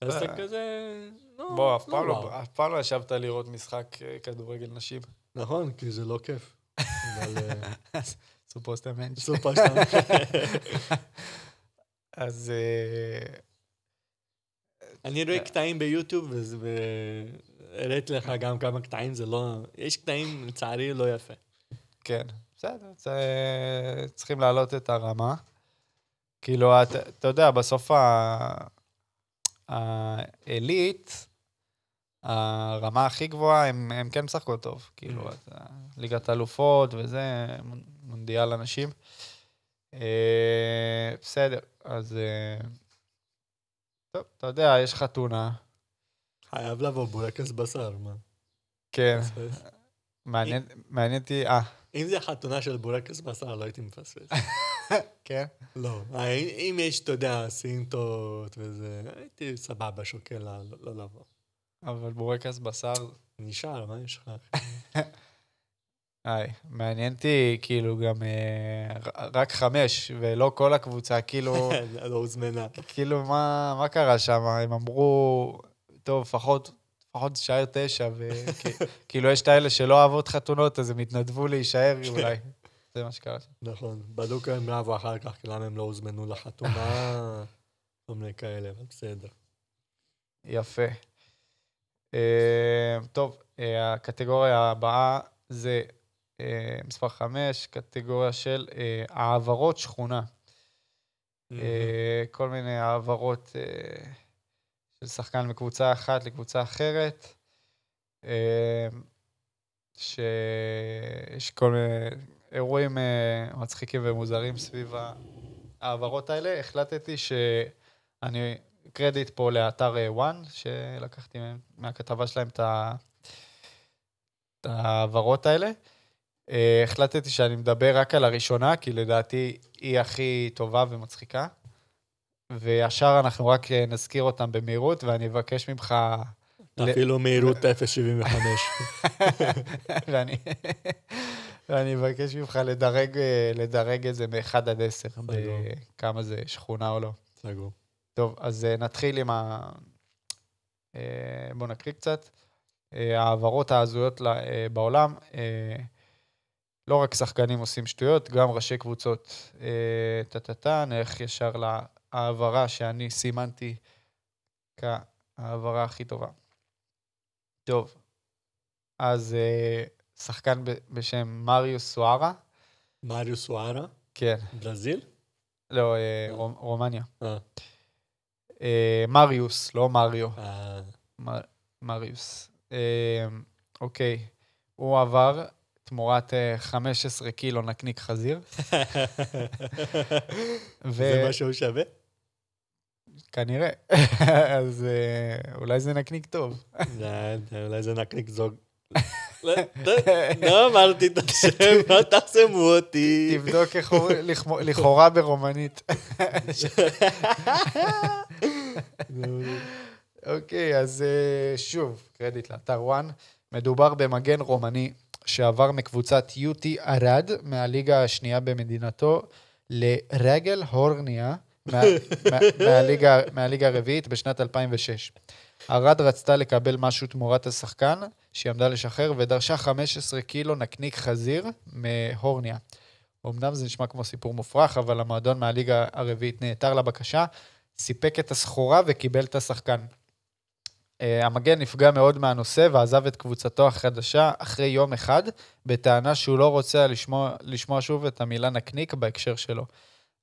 אז אתה כזה... בוא, אף פעם לא ישבת לראות משחק כדורגל נשים. נכון, כי זה לא כיף. סופוסטמנט. סופוסטמנט. אז... אני רואה קטעים ביוטיוב, והראיתי לך גם כמה קטעים, זה לא... יש קטעים, לצערי, לא יפה. כן, בסדר. צריכים להעלות את הרמה. כאילו, אתה יודע, בסוף העילית, הרמה הכי גבוהה, הם כן משחקות טוב. כאילו, ליגת אלופות וזה, מונדיאל אנשים. בסדר, אז... טוב, אתה יודע, יש חתונה. חייב לבוא בורקס בשר, מה? כן. מעניין אותי... אם זה חתונה של בורקס בשר, לא הייתי מפספס. כן? לא. אם יש, אתה יודע, סינטות וזה, הייתי סבבה, שוקל לא לבוא. אבל בורקס בשר... נשאר, מה יש לך? מעניין אותי, כאילו, גם רק 5, ולא כל הקבוצה, כאילו... לא הוזמנה. כאילו, מה קרה שם? הם אמרו, טוב, לפחות תישאר 9, וכאילו, יש את האלה שלא אוהבות חתונות, אז הם התנדבו להישאר אולי. זה מה שקרה שם. נכון. בדוק הם רבו אחר כך, למה הם לא הוזמנו לחתונה, כל מיני כאלה, אבל בסדר. יפה. טוב, הקטגוריה הבאה זה מספר 5, קטגוריה של העברות שכונה. כל מיני העברות של שחקן מקבוצה אחת לקבוצה אחרת, שיש כל מיני אירועים מצחיקים ומוזרים סביב העברות האלה. החלטתי שאני קרדיט פה לאתר וואן, שלקחתי מהכתבה שלהם את העברות האלה. החלטתי שאני מדבר רק על הראשונה, כי לדעתי היא הכי טובה ומצחיקה. וישר אנחנו רק נזכיר אותם במהירות, ואני אבקש ממך... אפילו מהירות 0.75. ואני אבקש ממך לדרג איזה מ-1 עד 10, בכמה זה שכונה או לא. סגור. טוב, אז נתחיל עם בוא נקריא קצת. העברות ההזויות בעולם, לא רק שחקנים עושים שטויות, גם ראשי קבוצות. נלך ישר להעברה שאני סימנתי כהעברה הכי טובה. טוב, אז שחקן בשם מריוס סוארה. מריוס סוארה? כן. ברזיל? לא, רומניה. מריוס, לא מריו. מריוס. אוקיי, הוא עבר תמורת 15 קילו נקניק חזיר. זה מה שהוא שווה? כנראה. אז אולי זה נקניק טוב. אולי זה נקניק זוג. לא אמרתי את השם, לא תחסמו אותי. תבדוק איך לכאורה ברומנית. אוקיי, אז שוב, קרדיט לאתר וואן. מדובר במגן רומני שעבר מקבוצת יוטי ארד מהליגה השנייה במדינתו לרגל הורניה מהליגה הרביעית בשנת 2006. ארד רצתה לקבל משהו תמורת השחקן שהיא עמדה לשחרר ודרשה 15 קילו נקניק חזיר מהורניה. אמנם זה נשמע כמו סיפור מופרך, אבל המועדון מהליגה הרביעית נעתר לבקשה, סיפק את הסחורה וקיבל את השחקן. המגן נפגע מאוד מהנושא ועזב את קבוצתו החדשה אחרי יום אחד, בטענה שהוא לא רוצה לשמוע שוב את המילה נקניק בהקשר שלו.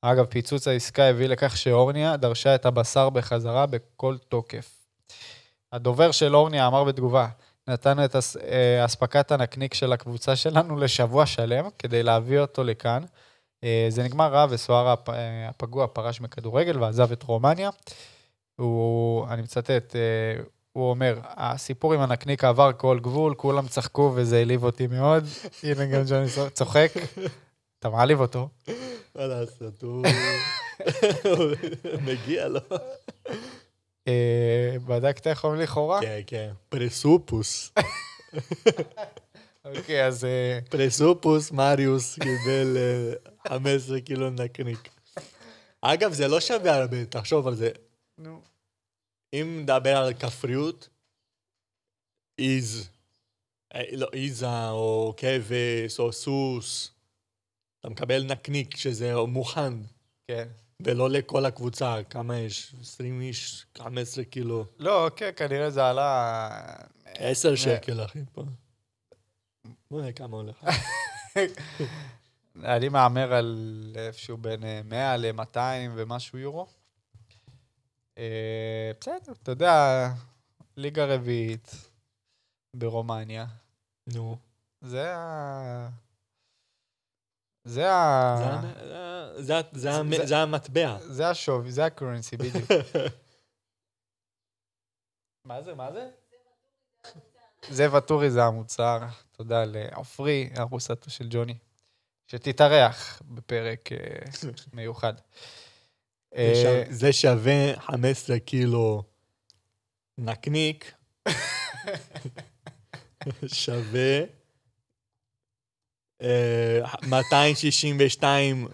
אגב, פיצוץ העסקה הביא לכך שאורניה דרשה את הבשר בחזרה בכל תוקף. הדובר של אורניה אמר בתגובה, נתנו את הספקת הנקניק של הקבוצה שלנו לשבוע שלם, כדי להביא אותו לכאן. זה נגמר רע, וסוארה הפגוע פרש מכדורגל ועזב את רומניה. אני מצטט, הוא אומר, הסיפור עם הנקניק עבר כל גבול, כולם צחקו וזה העליב אותי מאוד. הנה גם ג'וני צוחק, אתה מעליב אותו. מה לעשות, הוא מגיע לו. בדקת איך אומרים לכאורה? כן, כן. פרסופוס. אוקיי, אז... פרסופוס מריוס קיבל 15 קילו נקניק. אגב, זה לא שווה הרבה, תחשוב על זה. נו. אם נדבר על כפריות, איזה או כבש או סוס, אתה מקבל נקניק שזה מוכן. כן. ולא לכל הקבוצה, כמה יש? 20 איש, 15 קילו. לא, כן, כנראה זה עלה... 10 שקל, אחי, פה. בוא נראה כמה הולך. אני מאמר על איפשהו בין 100 ל-200 ומשהו יורו. בסדר, אתה יודע, ליגה רביעית ברומניה. נו. זה המטבע. זה השווי, זה הקורנסי, בדיוק. מה זה? זה וטורי, זה המוצר. תודה לעופרי, ארוסתו של ג'וני, שתתארח בפרק מיוחד. זה שווה 15 קילו נקניק. שווה 262,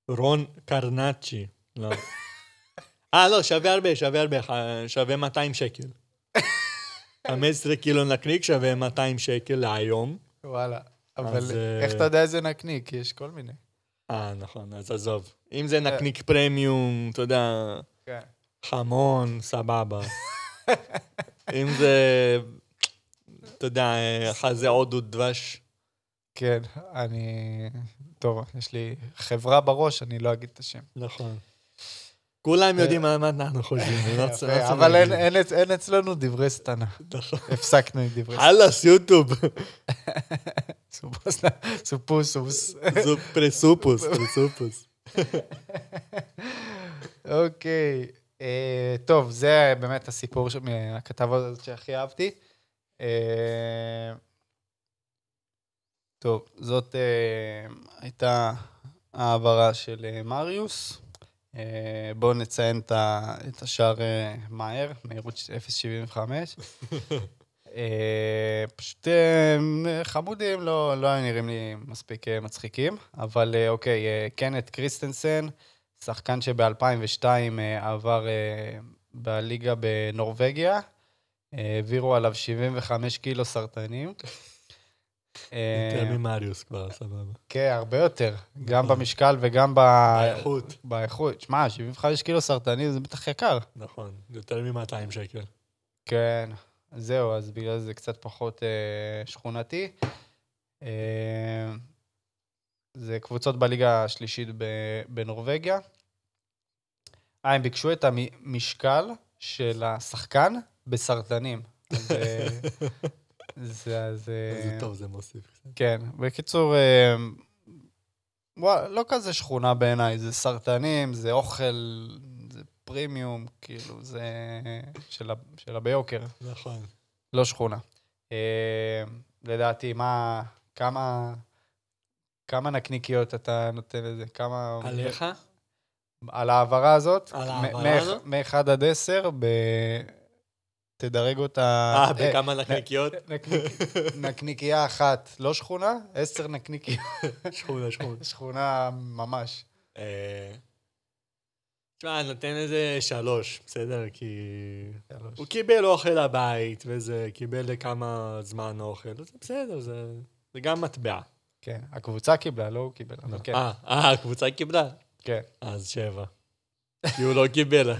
רון קרנצ'י. לא. לא, שווה הרבה, שווה 200 שקל. 15 קילו נקניק שווה 200 שקל להיום. וואלה. אבל איך אתה יודע איזה נקניק? יש כל מיני. נכון, אז עזוב. אם זה נקניק פרמיום, אתה יודע, חמון, סבבה. אם זה, אתה יודע, חזה הודו דבש. כן, טוב, יש לי חברה בראש, אני לא אגיד את השם. נכון. כולם יודעים מה אנחנו חושבים. אבל אין אצלנו דברי סתנה. הפסקנו עם דברי סתנה. חלאס, יוטיוב. סופוסוס. פרסופוס. אוקיי. טוב, זה באמת הסיפור מהכתבה הזאת שהכי אהבתי. טוב, זאת הייתה העברה של מריוס. בואו נציין את השאר מהר, מהירות 0.75. פשוט חמודים, לא היו נראים לי מספיק מצחיקים, אבל אוקיי, קנט קריסטנסן, שחקן שב-2002 עבר בליגה בנורווגיה, העבירו עליו 75 קילו סרטנים. יותר ממריוס כבר, סבבה. כן, הרבה יותר. גם במשקל וגם באיכות. שמע, 75 קילו סרטנים זה בטח יקר. נכון, יותר מ-200 שקל. כן, זהו, אז בגלל זה קצת פחות שכונתי. זה קבוצות בליגה השלישית בנורווגיה. הם ביקשו את המשקל של השחקן בסרטנים. זה טוב, זה מוסיף. כן, בקיצור, לא כזה שכונה בעיניי, זה סרטנים, זה אוכל, זה פרימיום, כאילו, זה של הביוקר. נכון. לא שכונה. לדעתי, כמה נקניקיות אתה נותן לזה? עליך? על העברה הזאת? על העברה הזאת? מ-1 עד 10, תדרג אותה... בכמה נקניקיות? נקניקייה אחת, לא שכונה? 10 נקניקיות. שכונה. שכונה ממש. תשמע, אני נותן איזה 3, בסדר? כי... הוא קיבל אוכל הבית, וזה קיבל לכמה זמן אוכל, זה בסדר, זה גם מטבע. כן, הקבוצה קיבלה, לא הוא קיבל. הקבוצה קיבלה? כן. אז 7. כי הוא לא קיבל,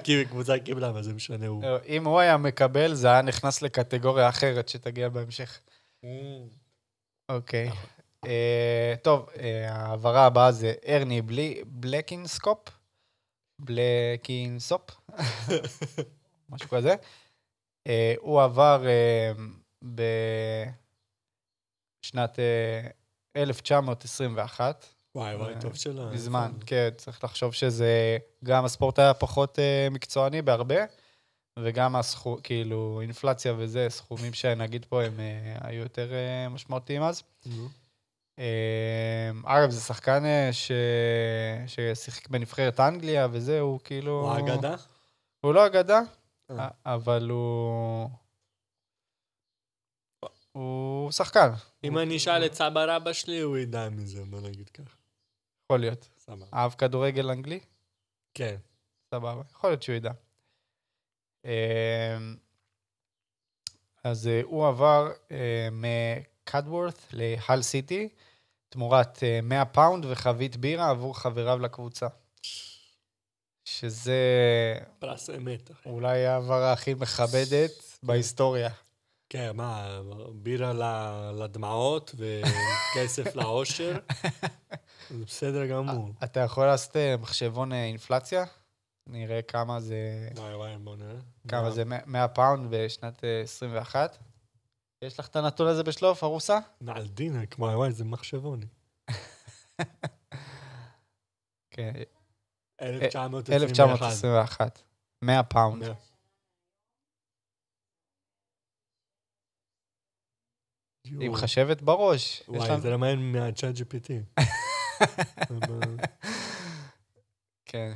כי הקבוצה קיבלה, אבל זה משנה הוא. אם הוא היה מקבל, זה היה נכנס לקטגוריה אחרת שתגיע בהמשך. אוקיי. טוב, העברה הבאה זה ארני בלקינסקופ. בלקינסופ. משהו כזה. הוא עבר בשנת 1921. וואי, טוב שלא. מזמן, כן, צריך לחשוב שזה, גם הספורט היה פחות מקצועני בהרבה, וגם כאילו, אינפלציה וזה, סכומים שנגיד פה הם היו יותר משמעותיים אז. אגב, זה שחקן ששיחק בנבחרת אנגליה וזה, הוא כאילו... הוא אגדה? הוא לא אגדה, אבל הוא שחקן. אם אני אשאל את סבא רבא שלי, הוא ידע מזה, בוא נגיד כך. יכול להיות. סבבה. אהב כדורגל אנגלי? כן. סבבה, יכול להיות שהוא ידע. אז הוא עבר מקדוורת להל סיטי, תמורת 100 פאונד וחבית בירה עבור חבריו לקבוצה. שזה... פרס אמת. אולי העברה הכי מכבדת בהיסטוריה. כן, מה, בירה לדמעות וכסף לאושר? זה בסדר גמור. אתה יכול לעשות מחשבון אינפלציה? נראה כמה זה... וואי, בוא נראה. כמה זה 100 פאונד בשנת 21. יש לך את הנתון הזה בשלוף, ארוסה? נעל דינק, וואי, זה מחשבון. כן. 1921. 100 פאונד. עם חשבת בראש. וואי, זה למען מהצ'אט GPT. כן.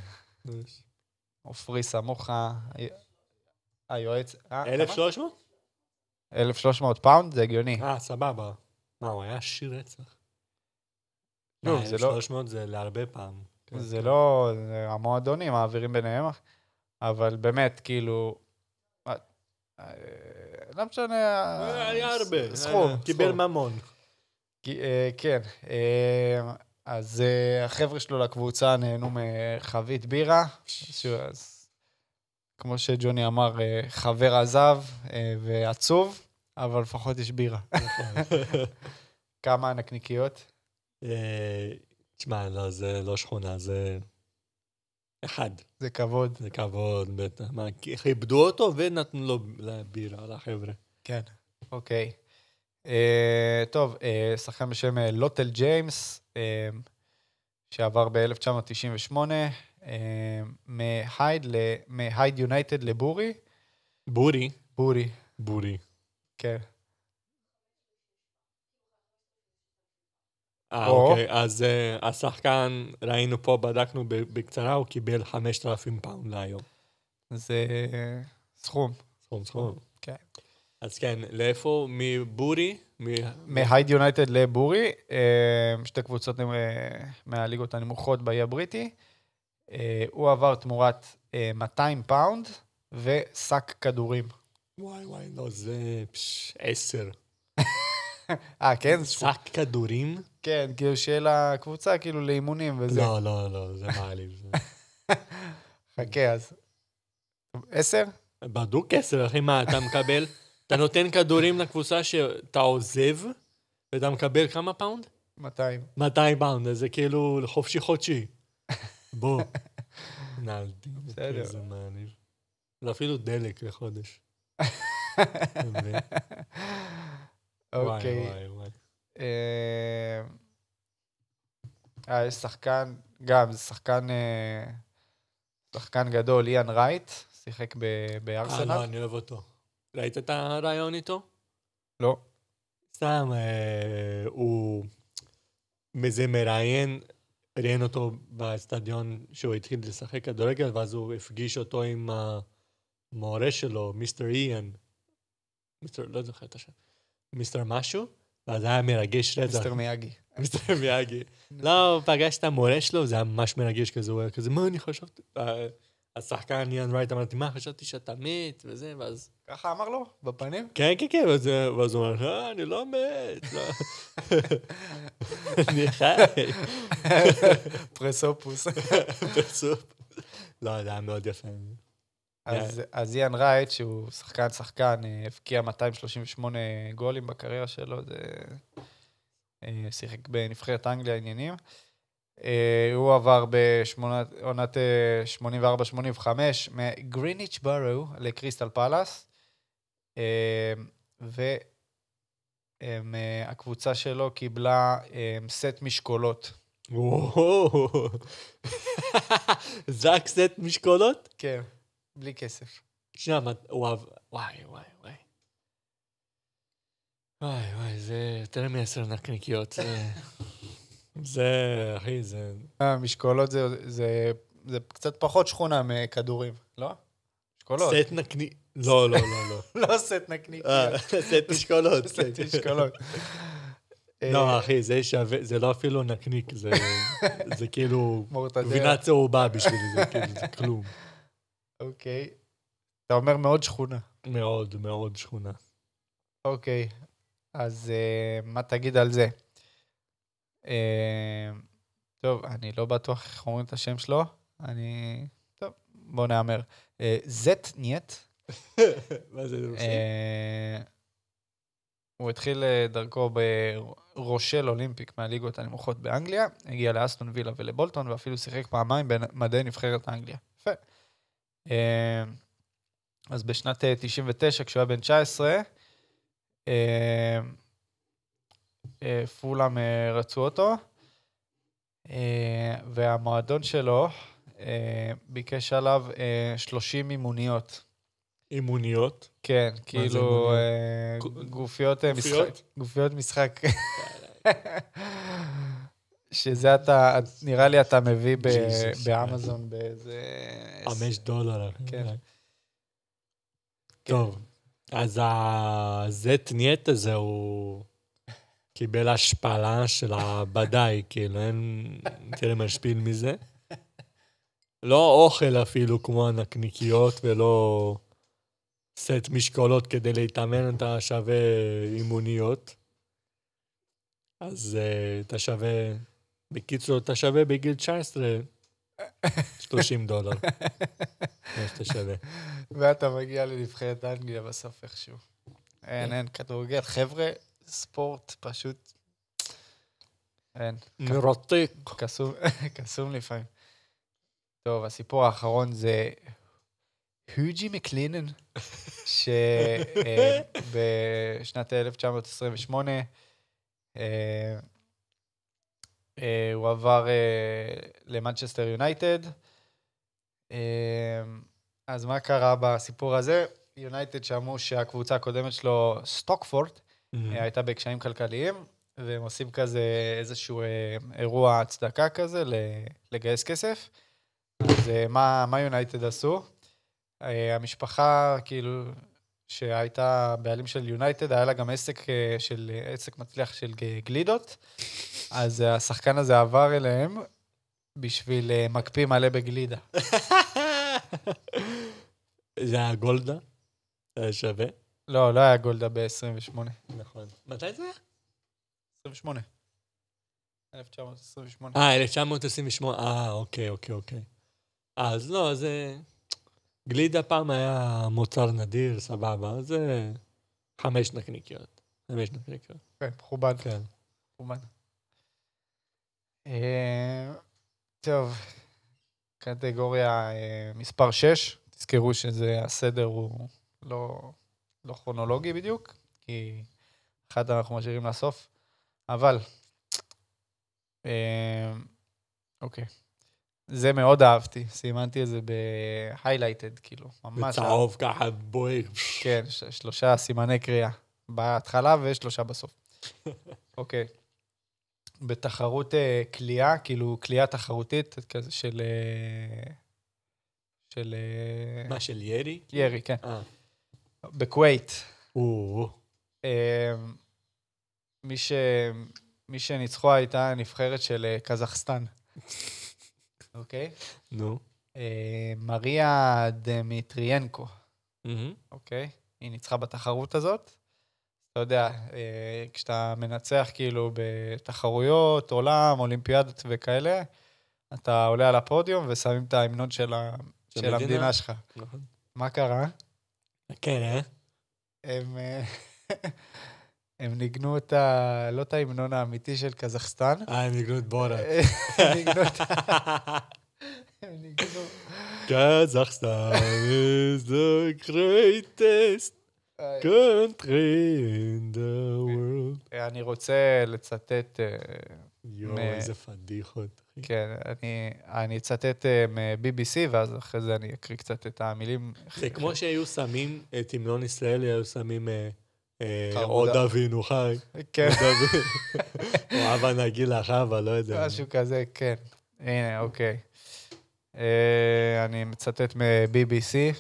אופרי סמוך, היועץ... 1,300? 1,300 פאונד, זה הגיוני. סבבה. מה, הוא היה עשיר רצח. נו, זה לא... 1,300 זה להרבה פעם. זה לא... המועדונים מעבירים ביניהם, אבל באמת, כאילו... לא משנה... היה הרבה. סכום. קיבל ממון. כן. אז החבר'ה שלו לקבוצה נהנו מחבית בירה. אז כמו שג'וני אמר, חבר עזב ועצוב, אבל לפחות יש בירה. כמה נקניקיות? תשמע, לא, זה לא שכונה, זה... אחד. זה כבוד. זה כבוד, בטח. מה, כיבדו אותו ונתנו לו בירה, לחבר'ה. כן. אוקיי. טוב, שחקן בשם לוטל ג'יימס, שעבר ב-1998, מהייד יונייטד לבורי. בורי? בורי. בורי. כן. אוקיי, אז השחקן, ראינו פה, בדקנו בקצרה, הוא קיבל 5,000 פאונד להיום. זה סכום. סכום. כן. אז כן, לאיפה? מבורי? מהייד יונייטד לבורי, שתי קבוצות מהליגות הנמוכות באי הבריטי. הוא עבר תמורת 200 פאונד ושק כדורים. וואי, לא, זה 10. כן? שק כדורים? כן, כאילו שיהיה לקבוצה, כאילו לאימונים וזה. לא, זה מעליב. חכה, אז 10? בדוק 10, אחי, מה אתה מקבל? אתה נותן כדורים לקבוצה שאתה עוזב, ואתה מקבל כמה פאונד? 200. 200 פאונד, זה כאילו חופשי חודשי. בוא. נעלתי. בסדר. זה מעליב. זה אפילו דלק לחודש. אוקיי. וואי. יש שחקן, גם זה שחקן גדול, איאן רייט, שיחק בארסנל. לא, אני אוהב אותו. ראית את הרעיון איתו? לא. סתם, הוא מזה ראיין אותו באצטדיון שהוא התחיל לשחק כדורגל, ואז הוא הפגיש אותו עם המורה שלו, מיסטר איאן. לא זוכר את השם. מיסטר משהו, ואז היה מרגש רצח. מיסטר מיאגי. מיסטר מיאגי. לא, פגש את המורה שלו, זה היה ממש מרגש כזה, הוא היה כזה, מה אני חשבתי? השחקן איאן רייט אמרתי, מה, חשבתי שאתה מת, וזה, ואז... ככה אמר לו? בפנים? כן, ואז הוא אמר, אני לא מת, לא. אני חי. פרסופוס. לא, זה היה מאוד יפה. אז איאן רייט, שהוא שחקן, הפקיע 238 גולים בקריירה שלו, זה שיחק בנבחרת אנגליה עניינים. הוא עבר בעונת 84-85 מגריניץ' בורו לקריסטל פלאס, והקבוצה שלו קיבלה סט משקולות. זק סט משקולות? כן, בלי כסף. שנייה, וואי. וואי, זה יותר מ10 נקניקיות. זה, אחי, זה... משקולות זה קצת פחות שכונה מכדורים, לא? משקולות. סט נקניק... לא. לא סט נקניק. סט משקולות. סט משקולות. לא, אחי, זה שווה, זה לא אפילו נקניק, זה כאילו... מורטדלה. גבינה צהובה בשביל זה, כאילו, זה כלום. אוקיי. אתה אומר מאוד שכונה. מאוד שכונה. אוקיי. אז מה תגיד על זה? טוב, אני לא בטוח איך אומרים את השם שלו. טוב, בוא נאמר. זט נייט. מה זה עושה? הוא התחיל דרכו ברושל אולימפיק מהליגות הנמוכות באנגליה, הגיע לאסטון וילה ולבולטון, ואפילו שיחק פעמיים במדעי נבחרת אנגליה. יפה. אז בשנת 99, כשהוא היה בן 19, פולאם רצו אותו, והמועדון שלו ביקש עליו 30 אימוניות. אימוניות? כן, כאילו גופיות משחק. שזה אתה, נראה לי אתה מביא באמזון באיזה... $5. כן. טוב. אז הזט נייט הזה הוא קיבל השפלה של הבדאי, כאילו אין תראה משפיל מזה. לא אוכל אפילו כמו הנקניקיות ולא סט משקולות כדי להתאמן, אתה שווה אימוניות. אז אתה שווה, בקיצור, אתה שווה בגיל 19 $30. מה שאתה שווה. ואתה מגיע לנבחרת אנגליה בסוף איכשהו. אין, כדורגל. חבר'ה, ספורט פשוט... אין. מרתק. קסום לפעמים. טוב, הסיפור האחרון זה הוג'י מקלינן, שבשנת 1928 הוא עבר למנצ'סטר יונייטד. אז מה קרה בסיפור הזה? יונייטד שמעו שהקבוצה הקודמת שלו, סטוקפורט, הייתה בקשיים כלכליים, והם עושים כזה איזשהו אירוע הצדקה כזה לגייס כסף. אז מה יונייטד עשו? המשפחה, כאילו, שהייתה בעלים של יונייטד, היה לה גם עסק מצליח של גלידות, אז השחקן הזה עבר אליהם בשביל מקפיא מלא בגלידה. זה היה גולדה? זה היה שווה? לא היה גולדה ב-28. נכון. מתי זה היה? 28. 1928. 1928. אוקיי. אז לא, זה... גלידה פעם היה מוצר נדיר, סבבה, זה 5 נקניקיות. 5 נקניקיות. כן, מכובד. כן. מכובד. טוב, קטגוריה מספר 6. תזכרו שזה הסדר הוא לא כרונולוגי בדיוק, כי אחד אנחנו משאירים לסוף. אבל, אוקיי. זה מאוד אהבתי, סימנתי את זה ב-highlighted, כאילו, ממש. בצהוב ככה בוהק. כן, 3 סימני קריאה, בהתחלה ו3 בסוף. אוקיי. בתחרות קליעה, כאילו קליעה תחרותית, כזה של... מה, של ירי? ירי, כן. בכווית. מי שניצחו הייתה נבחרת של קזחסטן. אוקיי? נו. מריה דמיטריינקו. אוקיי? היא ניצחה בתחרות הזאת. אתה יודע, כשאתה מנצח כאילו בתחרויות, עולם, אולימפיאדות וכאלה, אתה עולה על הפודיום ושמים את ההמנון של המדינה שלך. נכון. מה קרה? כן, הם ניגנו לא את ההמנון האמיתי של קזחסטן. הם ניגנו את בורת. הם ניגנו... קזחסטן is the greatest country in the world. אני רוצה לצטט... איזה פדיחות. כן, אני אצטט מ-BBC, ואז אחרי זה אני אקריא קצת את המילים. זה כמו שהיו שמים את המנון ישראלי, היו שמים עוד אבינו חי. כן. או אבא נגיל אחווה, לא יודע. משהו כזה, כן. הנה, אוקיי. אני מצטט מ-BBC.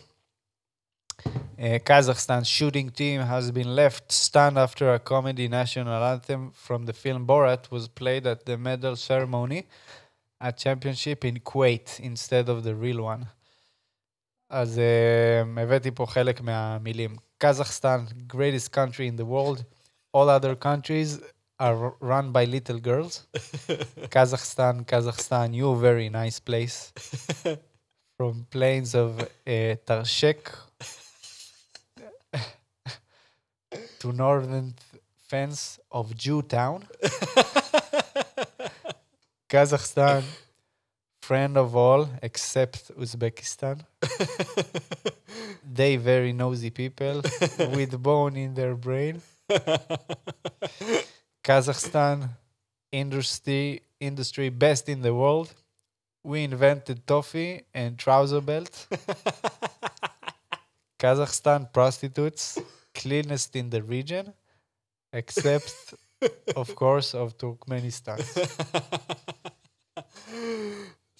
Kazakhstan's shooting team has been left stunned after a comedy national anthem from the film Borat was played at the medal ceremony at championship in Kuwait instead of the real one. אז הבאתי פה חלק מהמילים. Kazakhstan, greatest country in the world. All other countries are run by little girls. Kazakhstan, you very nice place. From plains of Tarshek to northern fence of Jewtown. Kazakhstan, friend of all except Uzbekistan. They very nosy people with bone in their brain. Kazakhstan, industry best in the world. We invented toffee and trouser belt. Kazakhstan, prostitutes, cleanest in the region, except, of course, of Turkmenistan.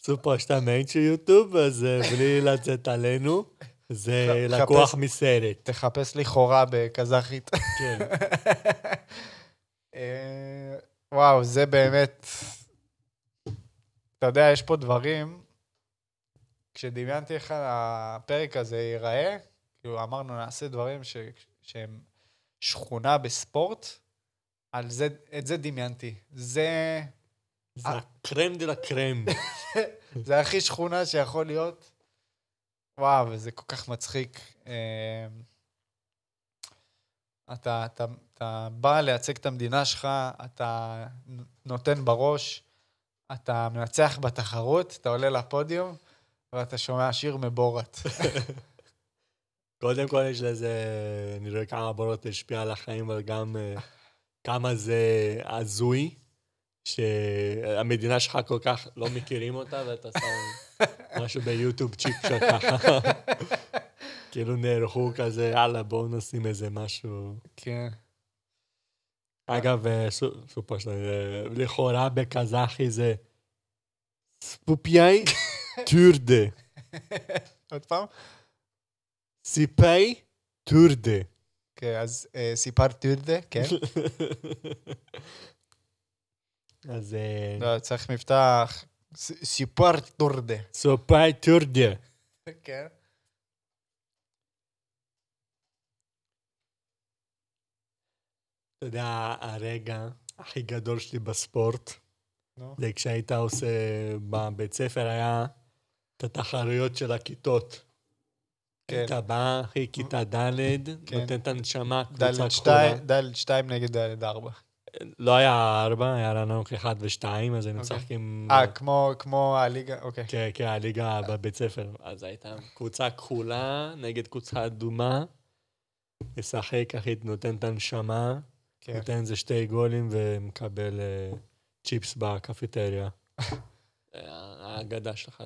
supostamente YouTube, אז בלי לצאת עלינו, זה לקוח מסרט. תחפש לי חורה בקזחית. כן. וואו, זה באמת... אתה יודע, יש פה דברים, כשדמיינתי איך הפרק הזה ייראה, כאילו אמרנו, נעשה דברים שהם שכונה בספורט, את זה דמיינתי. זה הקרם דה לקרם. זה הכי שכונה שיכול להיות. וואו, וזה כל כך מצחיק. אתה בא לייצג את המדינה שלך, אתה נותן בראש, אתה מנצח בתחרות, אתה עולה לפודיום, ואתה שומע שיר מבורת. קודם כל יש לזה, אני רואה כמה בורות השפיע על החיים, אבל גם כמה זה הזוי, שהמדינה שלך כל כך לא מכירים אותה, ואתה שם משהו ביוטיוב צ'יפ שככה. כאילו נערכו כזה, יאללה, בואו נשים איזה משהו. כן. אגב, סופר, לכאורה בקזחי זה ספופיאי טורדה. עוד פעם? סיפאי טורדה. כן, אז סיפר טורדה, כן. אז... לא, צריך מפתח. סיפר טורדה. סופאי טורדה. כן. אתה יודע, הרגע הכי גדול שלי בספורט, זה כשהיית עושה בבית ספר, היה את התחרויות של הכיתות. היית בא, אחי, כיתה ד', נותן את הנשמה, קבוצה כחולה. ד' 2 נגד ד' 4. לא היה 4, היה לנו 1 ו-2, אז היינו משחקים... כמו הליגה, אוקיי. כן, כן, הליגה בבית ספר. אז הייתה קבוצה כחולה נגד קבוצה אדומה, משחק, אחי, נותן את הנשמה, נותן איזה 2 גולים ומקבל צ'יפס בקפיטריה. האגדה שלך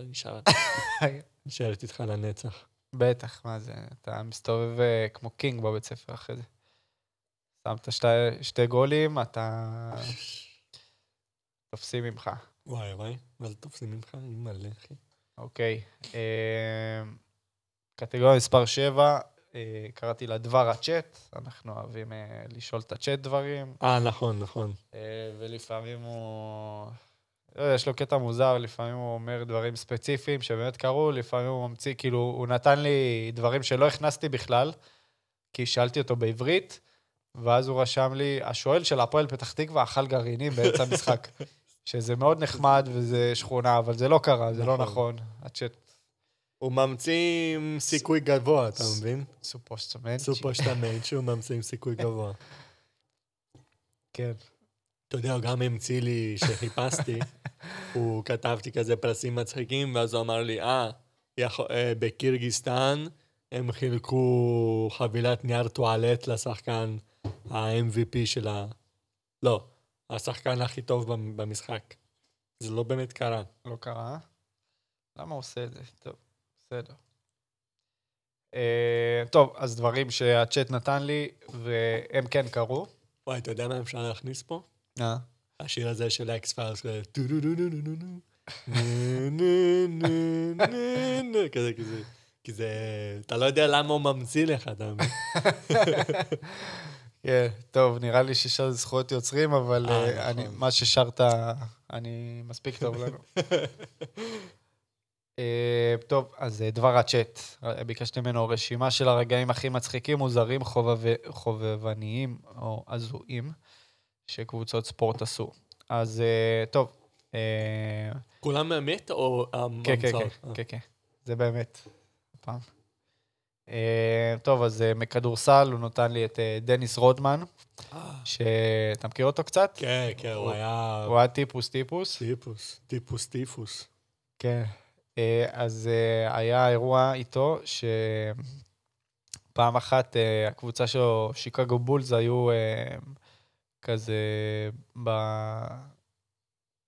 נשארת איתך לנצח. בטח, מה זה? אתה מסתובב כמו קינג בבית ספר אחרי זה. שמת 2 גולים, אתה... תופסים ממך. וואי, מה זה תופסים ממך? אני מלא, אחי. אוקיי. קטגוריה מספר 7, קראתי לה דבר הצ'אט, אנחנו אוהבים לשאול את הצ'אט דברים. נכון. ולפעמים הוא... יש לו קטע מוזר, לפעמים הוא אומר דברים ספציפיים שבאמת קרו, לפעמים הוא ממציא, כאילו, הוא נתן לי דברים שלא הכנסתי בכלל, כי שאלתי אותו בעברית, ואז הוא רשם לי, השואל של הפועל פתח תקווה אכל גרעינים באמצע המשחק, שזה מאוד נחמד וזה שכונה, אבל זה לא קרה, זה לא נכון. הצ'אט... הוא ממציא עם סיכוי גבוה, אתה מבין? סופושטמנט. שהוא ממציא עם סיכוי גבוה. כן. אתה יודע, הוא גם המציא לי שחיפשתי, הוא כתבתי כזה פרסים מצחיקים, ואז הוא אמר לי, בקירגיסטן הם חילקו חבילת נייר טואלט לשחקן ה-MVP של לא, השחקן הכי טוב במשחק. זה לא באמת קרה. לא קרה? למה הוא עושה את זה? טוב, בסדר. טוב, אז דברים שהצ'אט נתן לי, והם כן קרו. וואי, אתה יודע מה אפשר להכניס פה? אה. השיר הזה של אקס פיילס, כזה, כי זה, אתה לא יודע למה הוא ממציא לך, אתה מבין? כן, טוב, נראה לי שיש זכויות יוצרים, אבל מה ששרת, אני מספיק טוב לנו. טוב, אז דבר הצ'אט, ביקשתי ממנו רשימה של הרגעים הכי מצחיקים, מוזרים, חובבניים או הזויים, שקבוצות ספורט עשו. אז טוב. כולם באמת או המצאות? כן. זה באמת. פעם. טוב, אז מכדורסל הוא נותן לי את דניס רודמן, שאתה מכיר אותו קצת? כן, הוא היה טיפוס. טיפוס. כן. אז היה אירוע איתו, שפעם אחת הקבוצה שלו, שיקגו בולס, היו כזה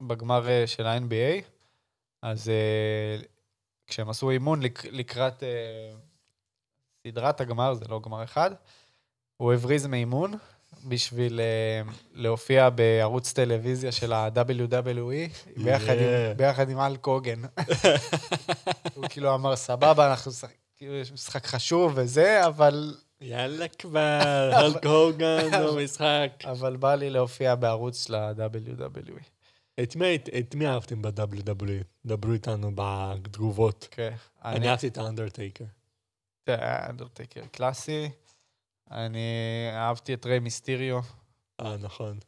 בגמר של ה-NBA, אז כשהם עשו אימון לקראת סדרת הגמר, זה לא גמר אחד, הוא הבריז מאימון בשביל להופיע בערוץ טלוויזיה של ה-WWE, ביחד עם אל קוגן. הוא כאילו אמר, סבבה, אנחנו כאילו, יש משחק חשוב וזה, אבל... יאללה כבר, הולק הוגן במשחק. אבל בא לי להופיע בערוץ של ה-WWE. את מי אהבתם ב-WWE? דברו איתנו בתגובות. כן. אני אהבתי את האנדרטייקר. האנדרטייקר קלאסי. אני אהבתי את ריי מיסטיריו. נכון.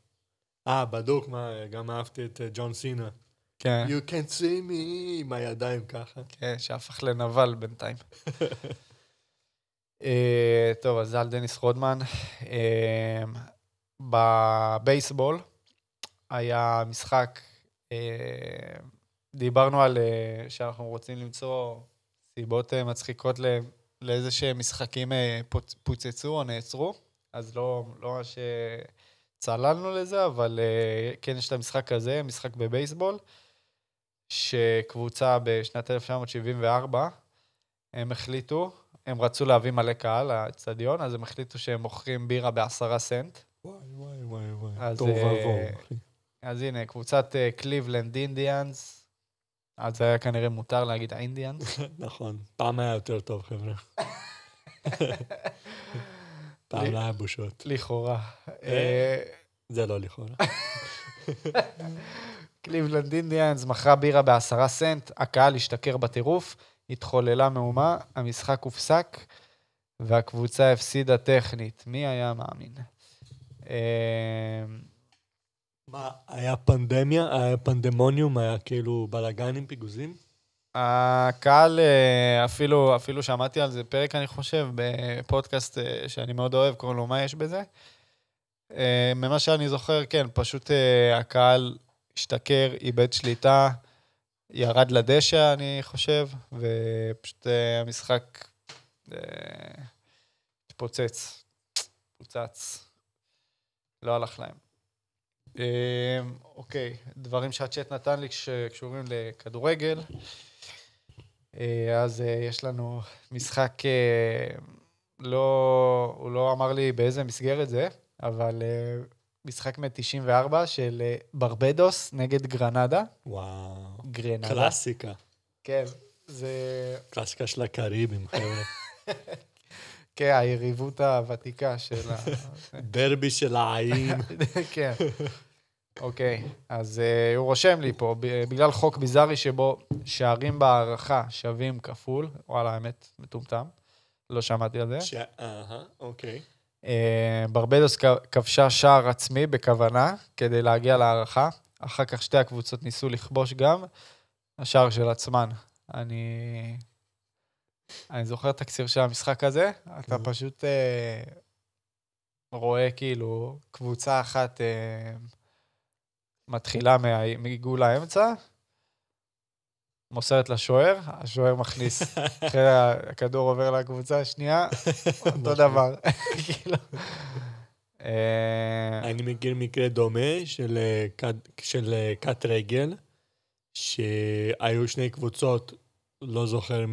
בדוק, גם אהבתי את ג'ון סינה. כן. You can't see me, עם הידיים ככה. כן, שהפך לנבל בינתיים. טוב, אז זה על דניס רודמן. בבייסבול היה משחק, דיברנו על שאנחנו רוצים למצוא סיבות מצחיקות לאיזה שהם משחקים פוצצו או נעצרו, אז לא שצללנו לזה, אבל כן יש את המשחק הזה, משחק בבייסבול, שקבוצה בשנת 1974, הם רצו להביא מלא קהל לאצטדיון, אז הם החליטו שהם מוכרים בירה ב10 סנט. וואי. טוב ועבור, אחי. אז הנה, קבוצת קליבלנד אינדיאנס, אז היה כנראה מותר להגיד האינדיאנס. נכון, פעם היה יותר טוב, חבר'ה. פעם לא היה בושות. לכאורה. זה לא לכאורה. קליבלנד אינדיאנס מכרה בירה ב10 סנט, הקהל השתכר בטירוף, התחוללה מהומה, המשחק הופסק, והקבוצה הפסידה טכנית. מי היה מאמין? מה, היה פנדמיה? היה פנדמוניום? היה כאילו בלגן עם פיגוזים? הקהל, אפילו שמעתי על זה פרק, אני חושב, בפודקאסט שאני מאוד אוהב, קוראים לו מה יש בזה. ממה שאני זוכר, כן, פשוט הקהל השתכר, איבד שליטה, ירד לדשא, אני חושב, ופשוט המשחק פוצץ. לא הלך להם. אוקיי, דברים שהצ'אט נתן לי שקשורים לכדורגל. אז יש לנו משחק, הוא לא אמר לי באיזה מסגרת זה, אבל משחק מ-94 של ברבדוס נגד גרנדה. וואו. גרנדה. קלאסיקה. כן, זה... קלאסיקה של הקריבים, חבר'ה. כן, היריבות הוותיקה של דרבי של העיים. כן. אוקיי, אז הוא רושם לי פה, בגלל חוק ביזארי שבו שערים בהערכה שווים כפול, וואלה, האמת, מטומטם, לא שמעתי על זה. אוקיי. ברבדוס כבשה שער עצמי בכוונה כדי להגיע להערכה, אחר כך שתי הקבוצות ניסו לכבוש גם השער של עצמן. אני זוכר את הקציר של המשחק הזה, אתה פשוט רואה כאילו קבוצה אחת מתחילה מעיגול האמצע, מוסרת לשוער, השוער מכניס, אחרי הכדור עובר לקבוצה השנייה, אותו דבר. אני מכיר מקרה דומה של קט רגל, שהיו שני קבוצות, לא זוכר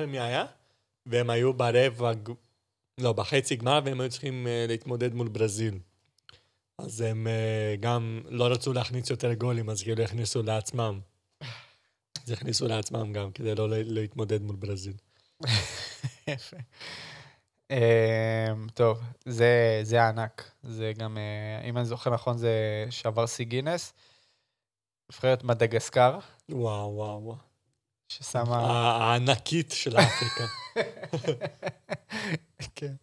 מי היה, והם היו בחצי גמר, והם היו צריכים להתמודד מול ברזיל. אז הם גם לא רצו להכניס יותר גולים, אז כאילו הכניסו לעצמם. אז הכניסו לעצמם גם, כדי לא להתמודד מול ברזיל. יפה. טוב, זה ענק. זה גם, אם אני זוכר נכון, זה שבר סי גינס. נבחרת מדגסקר. וואו. ששמה... הענקית של אפריקה. כן.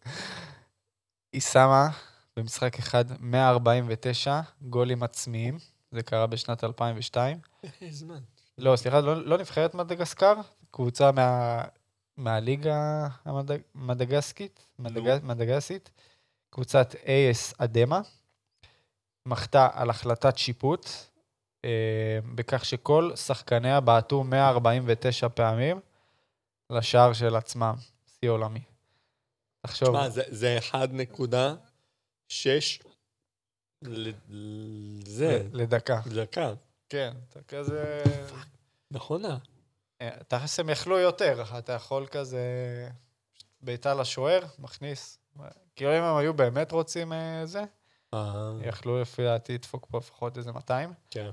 היא שמה במשחק אחד 149 גולים עצמיים. זה קרה בשנת 2002. איזה זמן. לא, סליחה, לא נבחרת מדגסקר, קבוצה מהליגה המדגסית, קבוצת AS אדמה, מחתה על החלטת שיפוט, בכך שכל שחקניה בעטו 149 פעמים לשער של עצמם, שיא עולמי. תחשוב. תשמע, זה 1.6 לדקה. לדקה. כן, אתה כזה... נכונה. תכף הם יכלו יותר, אתה יכול כזה בעיטה לשוער, מכניס. כאילו אם הם היו באמת רוצים זה, יכלו לפי דעתי לדפוק פה לפחות איזה 200. כן.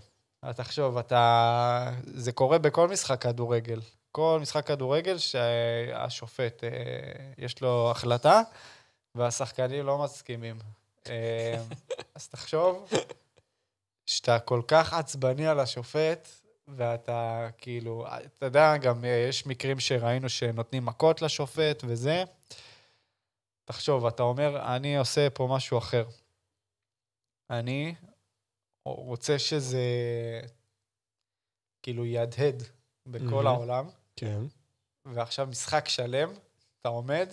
תחשוב, זה קורה בכל משחק כדורגל. כל משחק כדורגל שהשופט יש לו החלטה, והשחקנים לא מסכימים. אז תחשוב שאתה כל כך עצבני על השופט, ואתה כאילו, אתה יודע, גם יש מקרים שראינו שנותנים מכות לשופט וזה. תחשוב, אתה אומר, אני עושה פה משהו אחר. אני רוצה שזה כאילו ידהד בכל העולם. כן. ועכשיו משחק שלם, אתה עומד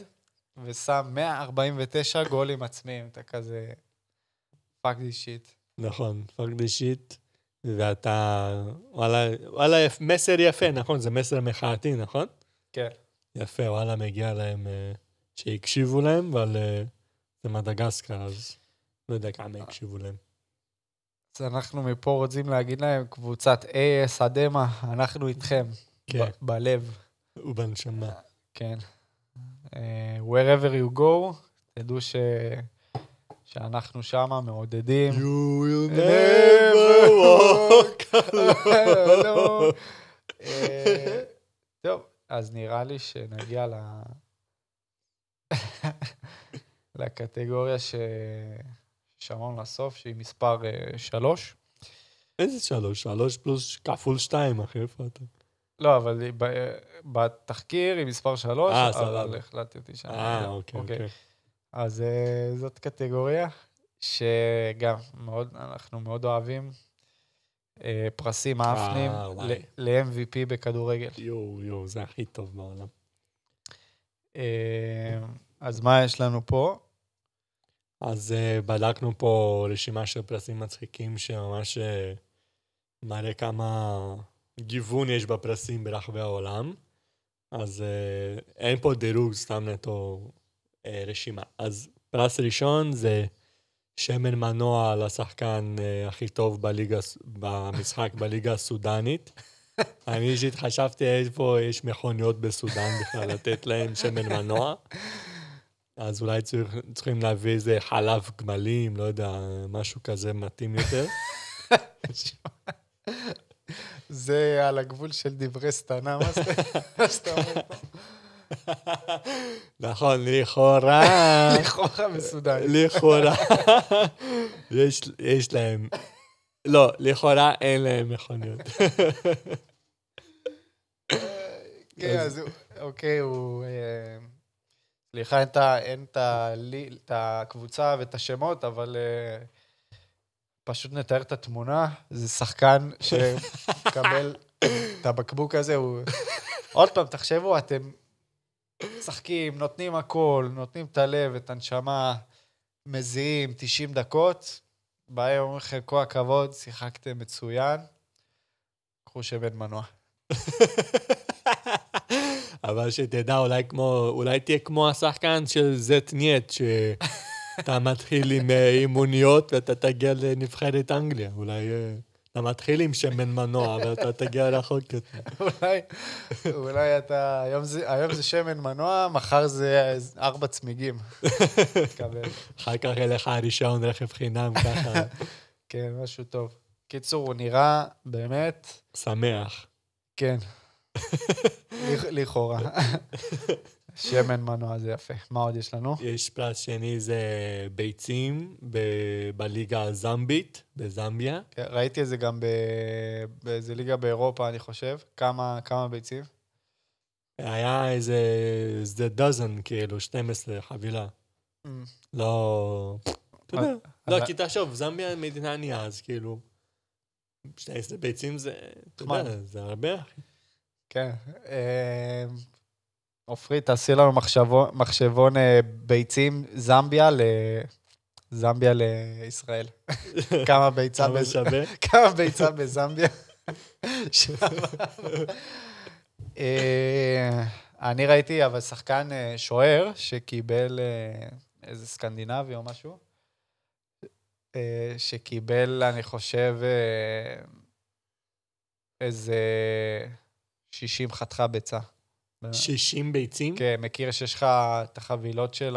ושם 149 גולים עצמיים. אתה כזה fuck this shit. נכון, fuck this shit. ואתה, וואלה, מסר יפה, נכון? זה מסר מחאתי, נכון? כן. יפה, וואלה, מגיע להם שיקשיבו להם, אבל זה מדגסקר, אז לא יודע כמה יקשיבו להם. אז אנחנו מפה רוצים להגיד להם, קבוצת AS אדמה, אנחנו איתכם, כן. בלב. ובנשמה. כן. Wherever you go, תדעו שאנחנו שמה מעודדים. You will never walk alone. טוב, אז נראה לי שנגיע לקטגוריה ששמענו לסוף, שהיא מספר 3. איזה 3? 3 פלוס כפול 2, אחי, איפה אתה? לא, אבל בתחקיר היא מספר 3, אבל החלטתי שם. אוקיי. אז זאת קטגוריה שגם אנחנו מאוד אוהבים. פרסים מאפנים ל-MVP בכדורגל. יו, זה הכי טוב בעולם. אז מה יש לנו פה? אז בדקנו פה רשימה של פרסים מצחיקים שממש מראה כמה גיוון יש בפרסים ברחבי העולם. אז אין פה דירוג, סתם נטו רשימה. אז פרס ראשון זה שמן מנוע לשחקן הכי טוב במשחק בליגה הסודנית. אני אישית חשבתי איפה יש מכוניות בסודן בכלל לתת להם שמן מנוע. אז אולי צריכים להביא איזה חלב גמלים, לא יודע, משהו כזה מתאים יותר. זה על הגבול של דברי סתנה, מה שאתה אומר פה? נכון, לכאורה. לכאורה בסודן. לכאורה. יש להם. לא, לכאורה אין להם מכוניות. כן, אז אוקיי, הוא... סליחה, אין את הקבוצה ואת השמות, אבל פשוט נתאר את התמונה. זה שחקן שמקבל את הבקבוק הזה. עוד פעם, תחשבו, אתם משחקים, נותנים הכל, נותנים את הלב, את הנשמה, מזיעים 90 דקות. באים אומרים לכם, כל הכבוד, שיחקתם מצוין. קחו שמן מנוע. אבל שתדע, אולי תהיה כמו השחקן של זט נייט, שאתה מתחיל עם אימוניות ואתה תגיע לנבחרת אנגליה. אולי אתה מתחיל עם שמן מנוע ואתה תגיע רחוק יותר. אולי אתה, היום זה שמן מנוע, מחר זה 4 צמיגים. אחר כך אליך הרישיון רכב חינם ככה. כן, משהו טוב. קיצור, הוא נראה באמת... שמח. כן. לכאורה. שמן מנוע זה יפה. מה עוד יש לנו? יש פרס שני, זה ביצים בליגה הזמבית, בזמביה. ראיתי את זה גם באיזה ליגה באירופה, אני חושב. כמה ביצים? היה איזה דוזן, כאילו, 12 חבילה. לא... אתה יודע. לא, כי תחשוב, זמביה מדינה ענייה, אז כאילו... 12 ביצים זה... אתה יודע, זה הרבה, אחי. כן. עופרי, תעשי לנו מחשבון ביצים זמביה לישראל. כמה ביצה בזמביה. אני ראיתי, אבל שחקן שוער שקיבל איזה סקנדינבי או משהו, שקיבל, אני חושב, איזה 60 חתכה ביצה. 60 ביצים? כן, מכיר שיש לך את החבילות של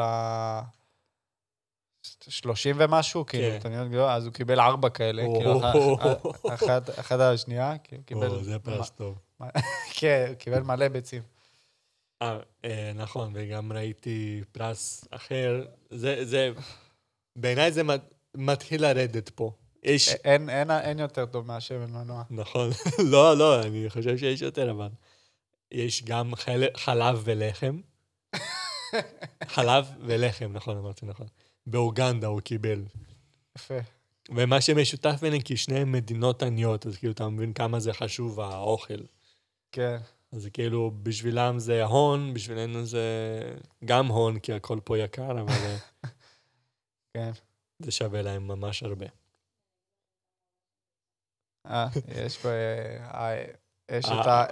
30 ומשהו, כאילו, תניות גדול, אז הוא קיבל 4 כאלה, כאילו, אחת על השנייה, זה פרס טוב. כן, קיבל מלא ביצים. נכון, וגם ראיתי פרס אחר. בעיניי זה מתחיל לרדת פה. אין יותר טוב מהשמן מנוע. נכון. לא, אני חושב שיש יותר, אבל יש גם חלב ולחם. חלב ולחם, נכון, אמרתי נכון. באוגנדה הוא קיבל. יפה. ומה שמשותף ביניהם, כי שניהם מדינות עניות, אז כאילו אתה מבין כמה זה חשוב האוכל. כן. אז כאילו בשבילם זה הון, בשבילנו זה גם הון, כי הכל פה יקר, אבל כן. זה שווה להם ממש הרבה. יש פה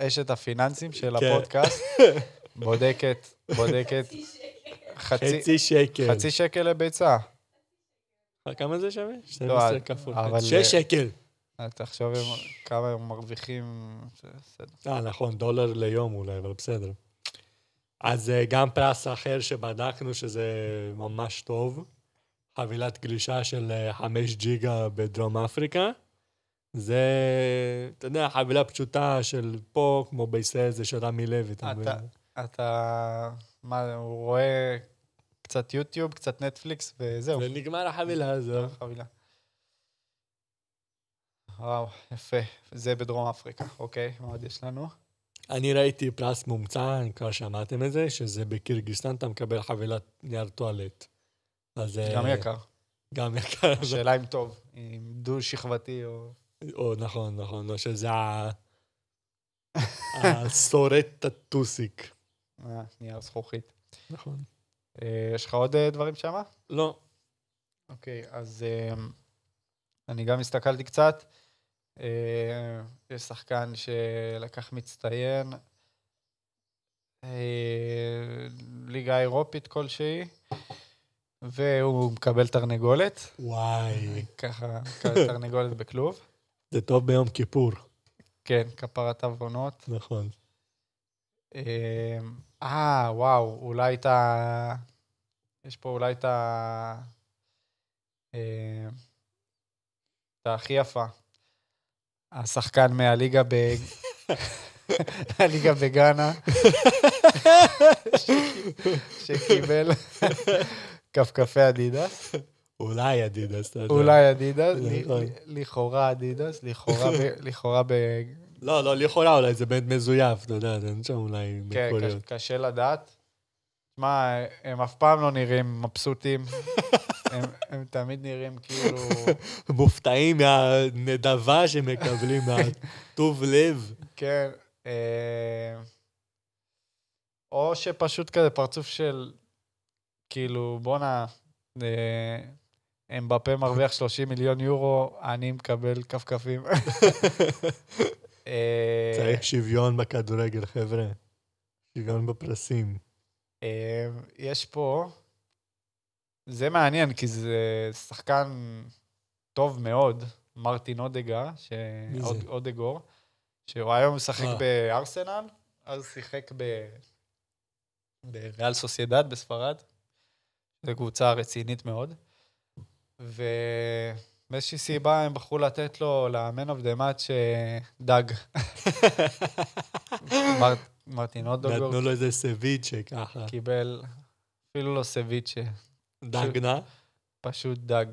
אשת הפיננסים של הפודקאסט, בודקת חצי שקל. חצי שקל לביצה. כמה זה שווה? 12 כפול. 6 שקל. תחשוב כמה הם מרוויחים. נכון, $1 ליום אולי, אבל בסדר. אז גם פרס אחר שבדקנו שזה ממש טוב, חבילת גלישה של 5 ג'יגה בדרום אפריקה. זה, אתה יודע, חבילה פשוטה של פה, כמו בישראל, זה של רמי לוי. מה, הוא רואה קצת יוטיוב, קצת נטפליקס, וזהו. זה נגמר החבילה, זהו. וואו, יפה. זה בדרום אפריקה, אוקיי, מה עוד יש לנו? אני ראיתי פרס מומצא, אני כבר שמעתם את זה, שזה בקירגיסטן, אתה מקבל חבילת נייר טואלט. גם יקר. גם יקר. השאלה אם טוב, אם דו-שכבתי או... נכון, לא שזה הסורט הטוסיק. נייר זכוכית. נכון. יש לך עוד דברים שמה? לא. אוקיי, אז אני גם הסתכלתי קצת. יש שחקן שלקח מצטיין, ליגה אירופית כלשהי, והוא מקבל תרנגולת. וואי. ככה, מקבל תרנגולת בכלוב. זה טוב ביום כיפור. כן, כפרת עוונות. נכון. וואו, אולי יש פה אולי את הכי יפה. השחקן מהליגה הליגה בגאנה, שקיבל כפכפי אדידס. אולי אדידס. אולי אדידס, לכאורה אדידס, לכאורה לא, לכאורה אולי זה באמת מזויף, אתה יודע, זה נשאר אולי כן, קשה לדעת. תשמע, הם אף פעם לא נראים מבסוטים. הם תמיד נראים כאילו... מופתעים מהנדבה שמקבלים, מהטוב לב. כן. או שפשוט כזה פרצוף של, כאילו, בונה, אמבפה מרוויח 30 מיליון יורו, אני מקבל כפכפים. צריך שוויון בכדורגל, חבר'ה. שוויון בפרסים. יש פה... זה מעניין, כי זה שחקן טוב מאוד, מרטין אודגור, שהוא היום משחק בארסנל, אז שיחק בריאל סוסיידד בספרד, זו קבוצה רצינית מאוד, ובאיזושהי סיבה הם בחרו לתת לו לאמן אוף דה מאץ' דג. מרטין אודגור. נתנו לו איזה סביצ'ה ככה. קיבל, אפילו לא סביצ'ה. דגנה? פשוט דג.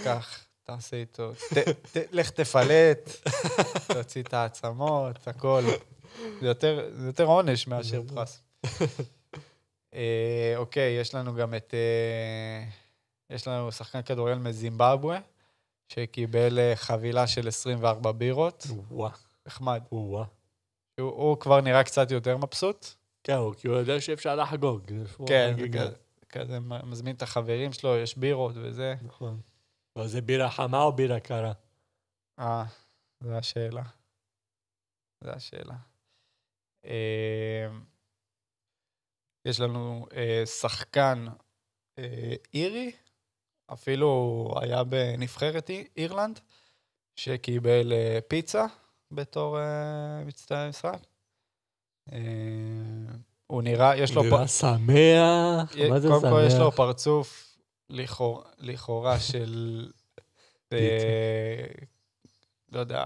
כך, תעשה איתו. לך תפלט, תוציא את העצמות, הכל. זה יותר עונש מאשר פרס. אוקיי, יש לנו גם יש לנו שחקן כדורגל מזימבבואה, שקיבל חבילה של 24 בירות. נחמד. הוא כבר נראה קצת יותר מבסוט. כן, כי הוא יודע שאפשר לחגוג. כן, כזה מזמין את החברים שלו, יש בירות וזה. נכון. אבל זה בירה חמה או בירה קרה? זו השאלה. יש לנו שחקן אירי, אפילו היה בנבחרת אירלנד, שקיבל פיצה בתור מצטיין משחק. הוא נראה, יש לו... נראה שמח, מה זה שמח? קודם כל יש לו פרצוף לכאורה של לא יודע,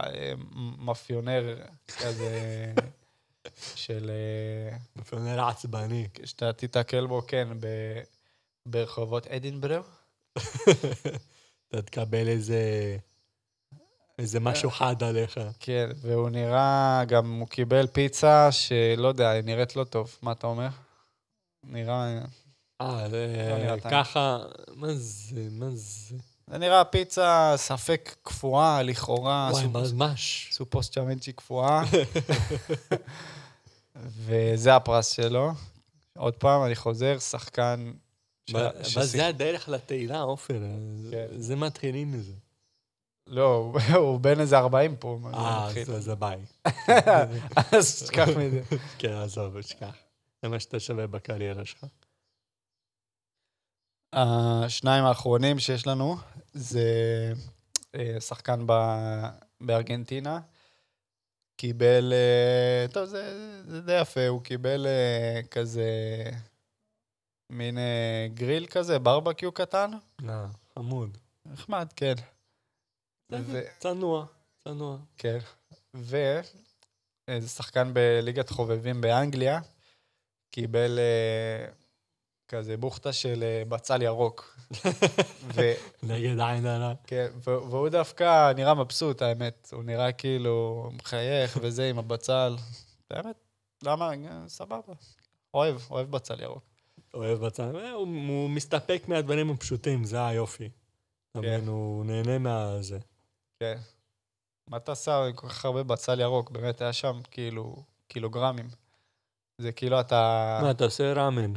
מאפיונר כזה של... מאפיונר עצבני. שאתה תתקל בו, כן, ברחובות אדינברו. אתה תקבל איזה משהו חד עליך. כן, והוא נראה, גם הוא קיבל פיצה שלא יודע, היא נראית לא טוב. מה אתה אומר? נראה... ככה, מה זה? זה נראה פיצה ספק קפואה, לכאורה. וואי, ממש. סופוס צ'אמנצ'י קפואה. וזה הפרס שלו. עוד פעם, אני חוזר, שחקן... זה הדרך לתהילה, עופר. זה מתחילים מזה. לא, הוא בין איזה 40 פה. זה ביי. אז תשכח מזה. כן, עזוב, תשכח. זה מה שאתה שווה בקריירה שלך. השניים האחרונים שיש לנו, זה שחקן בארגנטינה, קיבל, טוב, זה די יפה, הוא קיבל כזה מין גריל כזה, ברבקיו קטן. חמוד. נחמד, כן. צנוע. כן. וזה שחקן בליגת חובבים באנגליה, קיבל כזה בוכתה של בצל ירוק. נגד עין הרע. כן, והוא דווקא נראה מבסוט, האמת. הוא נראה כאילו מחייך וזה עם הבצל. באמת, למה? סבבה. אוהב בצל ירוק. אוהב בצל, הוא מסתפק מהדברים הפשוטים, זה היופי. הוא נהנה מהזה. כן. מה אתה עושה עם כל כך הרבה בצל ירוק? באמת היה שם כאילו קילוגרמים. זה כאילו אתה... מה, אתה עושה ראמן?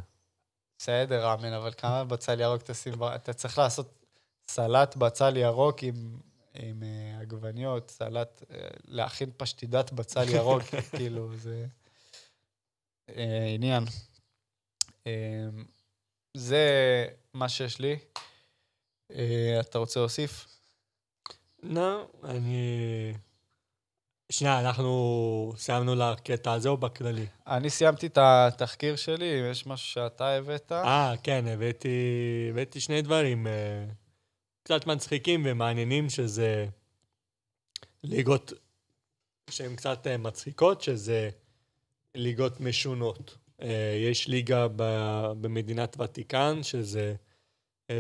בסדר, ראמן, אבל כמה בצל ירוק תשים... אתה צריך לעשות סלט בצל ירוק עם עגבניות, סלט... להכין פשטידת בצל ירוק, כאילו, זה... עניין. זה מה שיש לי. אתה רוצה להוסיף? לא, שנייה, אנחנו סיימנו לקטע הזה או בכללי? אני סיימתי את התחקיר שלי, יש משהו שאתה הבאת? כן, הבאתי שני דברים קצת מצחיקים ומעניינים, שזה ליגות שהן קצת מצחיקות, שזה ליגות משונות. יש ליגה במדינת ותיקן, שזה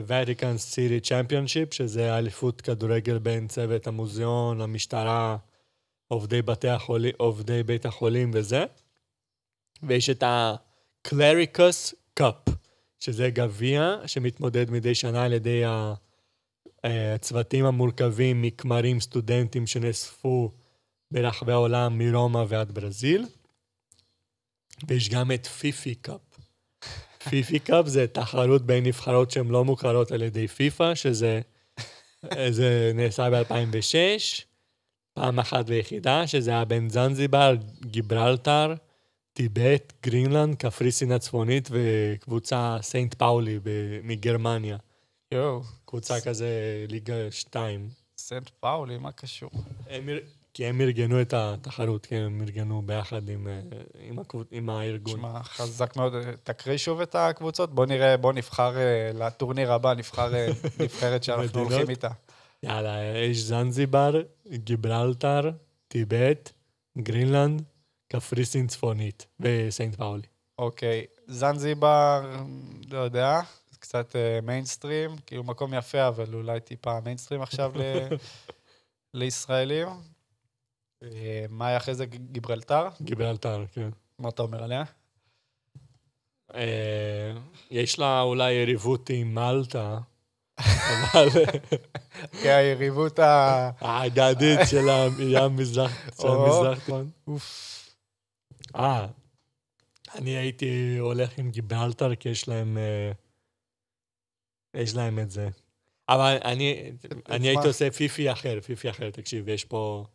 Vatican City Championship, שזה אליפות כדורגל בין צוות המוזיאון, המשטרה, עובדי בית החולים וזה. ויש את ה-Clericus Cup, שזה גביע שמתמודד מדי שנה על ידי הצוותים המורכבים מכמרים סטודנטים שנאספו ברחבי העולם מרומא ועד ברזיל. ויש גם את פיפי קאפ. פיפי קאפ זה תחרות בין נבחרות שהן לא מוכרות על ידי פיפה, שזה נעשה ב-2006, פעם אחת ויחידה, שזה היה בין זנזיבר, גיברלטר, טיבט, גרינלנד, קפריסין הצפונית וקבוצה סנט פאולי מגרמניה. קבוצה כזה ליגה 2. סנט פאולי, מה קשור? כי הם ארגנו את התחרות, כי הם ארגנו ביחד עם הארגון. תשמע, חזק מאוד. תקריא שוב את הקבוצות. בוא נבחר לטורניר הבא, נבחר נבחרת שאנחנו הולכים איתה. יאללה, יש זנזיבר, גיברלטר, טיבט, גרינלנד, קפריסין צפונית וסנט פאולי. אוקיי, זנזיבר, לא יודע, קצת מיינסטרים, כאילו מקום יפה, אבל אולי טיפה מיינסטרים עכשיו לישראלים. מה היה אחרי זה? גיברלטר? גיברלטר, כן. מה אתה אומר עליה? יש לה אולי יריבות עם מלטה, אבל... כן, היריבות האגדית של הים מזרחתון. אני הייתי הולך עם גיברלטר, כי יש להם את זה. אבל אני הייתי עושה פיפי אחר, תקשיב, יש פה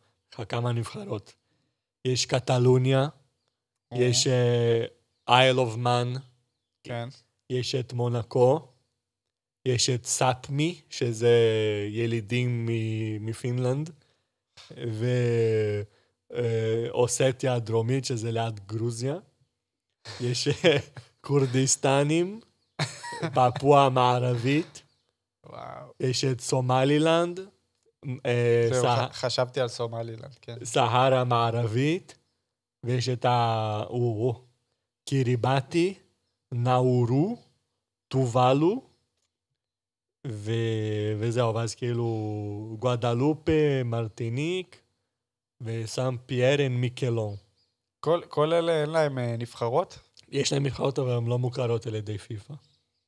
כמה נבחרות. יש קטלוניה, יש אייל אוף מן, יש את מונקו, יש את סאטמי, שזה ילידים מפינלנד, ואוסטיה הדרומית, שזה ליד גרוזיה. יש קורדיסטנים, פפואה המערבית, יש את סומלילנד, זהו, חשבתי על סומלילנד, כן. סהרה מערבית, ויש את קיריבטי, נאורו, טובלו, וזהו, ואז כאילו גואדלופה, מרטיניק, וסם פייר אין מיקלון. כל אלה אין להם נבחרות? יש להם נבחרות, אבל הן לא מוכרות על ידי פיפא.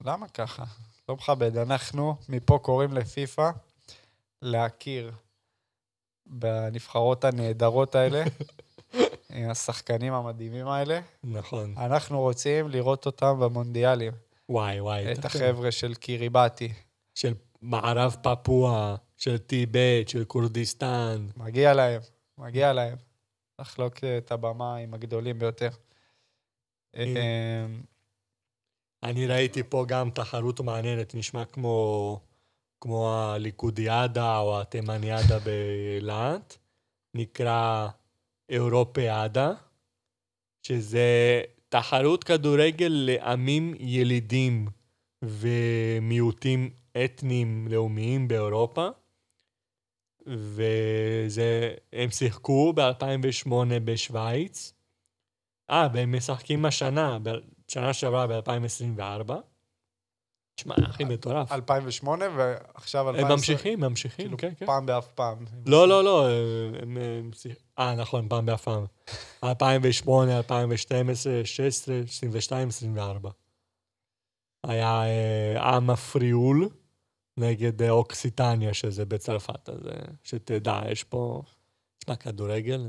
למה ככה? לא מכבד. אנחנו מפה קוראים לפיפא להכיר בנבחרות הנהדרות האלה, השחקנים המדהימים האלה. נכון. אנחנו רוצים לראות אותם במונדיאלים. וואי. את החבר'ה של קיריבטי. של מערב פפואה, של טיבט, של כורדיסטן. מגיע להם. לחלוק את הבמה עם הגדולים ביותר. אני ראיתי פה גם תחרות מעניינת, נשמע כמו הליכודיאדה או התימניאדה בלהט. נקרא אירופאדה, שזה תחרות כדורגל לעמים ילידים ומיעוטים אתניים לאומיים באירופה. והם שיחקו ב-2008 בשוויץ. והם משחקים שנה שעברה ב-2024. תשמע, הכי מטורף. 2008 ועכשיו 2020. הם ממשיכים, כאילו כן. פעם באף פעם. לא. נכון, פעם באף פעם. 2008, 2012, 16, 22, 24. היה עם פריול נגד אוקסיטניה, שזה בצרפת. אז שתדע, יש פה, תשמע, כדורגל.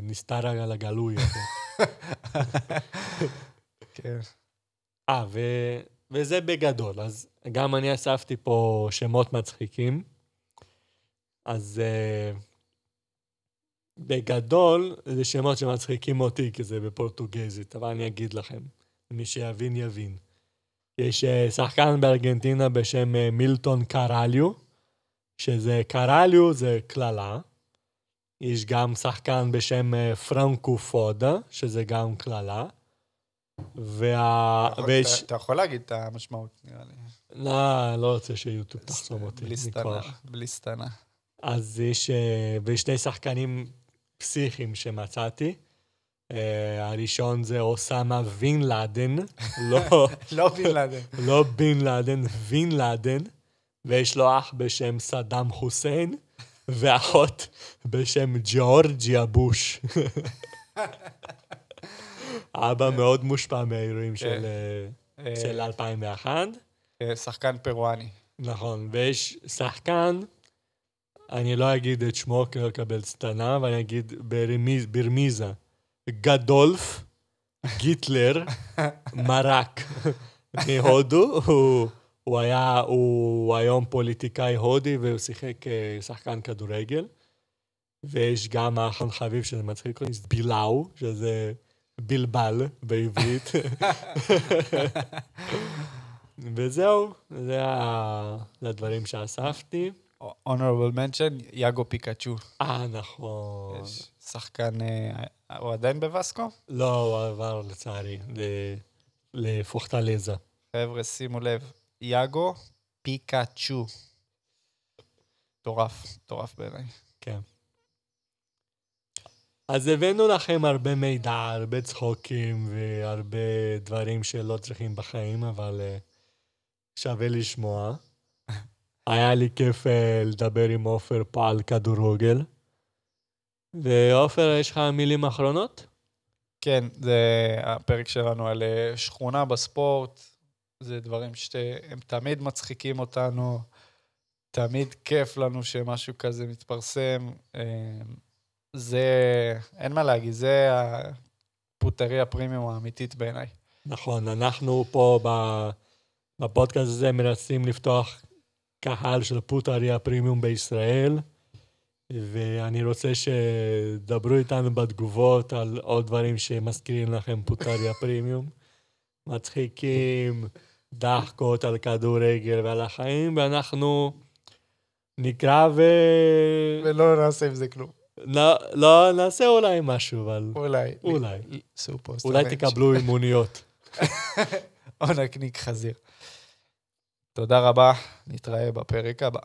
נסתר על הגלוי. כן. וזה בגדול. אז גם אני אספתי פה שמות מצחיקים. אז בגדול, זה שמות שמצחיקים אותי, כי זה בפורטוגזית, אבל אני אגיד לכם. מי שיבין, יבין. יש שחקן בארגנטינה בשם מילטון קרליו, שזה קרליו זה כללה. יש גם שחקן בשם פרנקו פודה, שזה גם כללה. אתה יכול להגיד את המשמעות, נראה לי. לא רוצה שיוטיוב תחסום אותי. בלי סטנה. אז יש שני שחקנים פסיכיים שמצאתי. הראשון זה אוסמה וין לאדן. לא בן לאדן. לא בן לאדן, וין לאדן. ויש לו אח בשם סדאם חוסיין, ואחות בשם ג'ורג'יה בוש. אבא מאוד מושפע מהאירועים של 2001. שחקן פרואני. נכון, ויש שחקן, אני לא אגיד את שמו כי לא אקבל סטנה, אבל אני אגיד ברמיזה, גדולף, גיטלר, מרק, מהודו. הוא היום פוליטיקאי הודי, והוא שיחק שחקן כדורגל. ויש גם האחרון חביב שזה מצחיק, בילאו, שזה בלבל בעברית. וזהו, זה הדברים שאספתי. honorable mention, יאגו פיקאצ'ו. נכון. יש שחקן, הוא עדיין בווסקו? לא, הוא עבר לצערי, לפורטלזה. חבר'ה, שימו לב, יאגו פיקאצ'ו. מטורף בעיניי. כן. אז הבאנו לכם הרבה מידע, הרבה צחוקים והרבה דברים שלא צריכים בחיים, אבל שווה לשמוע. היה לי כיף לדבר עם עופר פה על כדורגל. ועופר, יש לך מילים אחרונות? כן, זה הפרק שלנו על שכונה בספורט. זה דברים שהם תמיד מצחיקים אותנו. תמיד כיף לנו שמשהו כזה מתפרסם. זה, אין מה להגיד, זה הפוטריה פרימיום האמיתית בעיניי. נכון, אנחנו פה בפודקאסט הזה מנסים לפתוח קהל של פוטריה פרימיום בישראל, ואני רוצה שדברו איתנו בתגובות על עוד דברים שמזכירים לכם פוטריה פרימיום. מצחיקים, דחקות על כדורגל ועל החיים, ואנחנו נקרא ולא נעשה עם זה כלום. לא, נעשה אולי משהו, אבל... אולי תקבלו אימוניות. או נקניק חזיר. תודה רבה, נתראה בפרק הבא.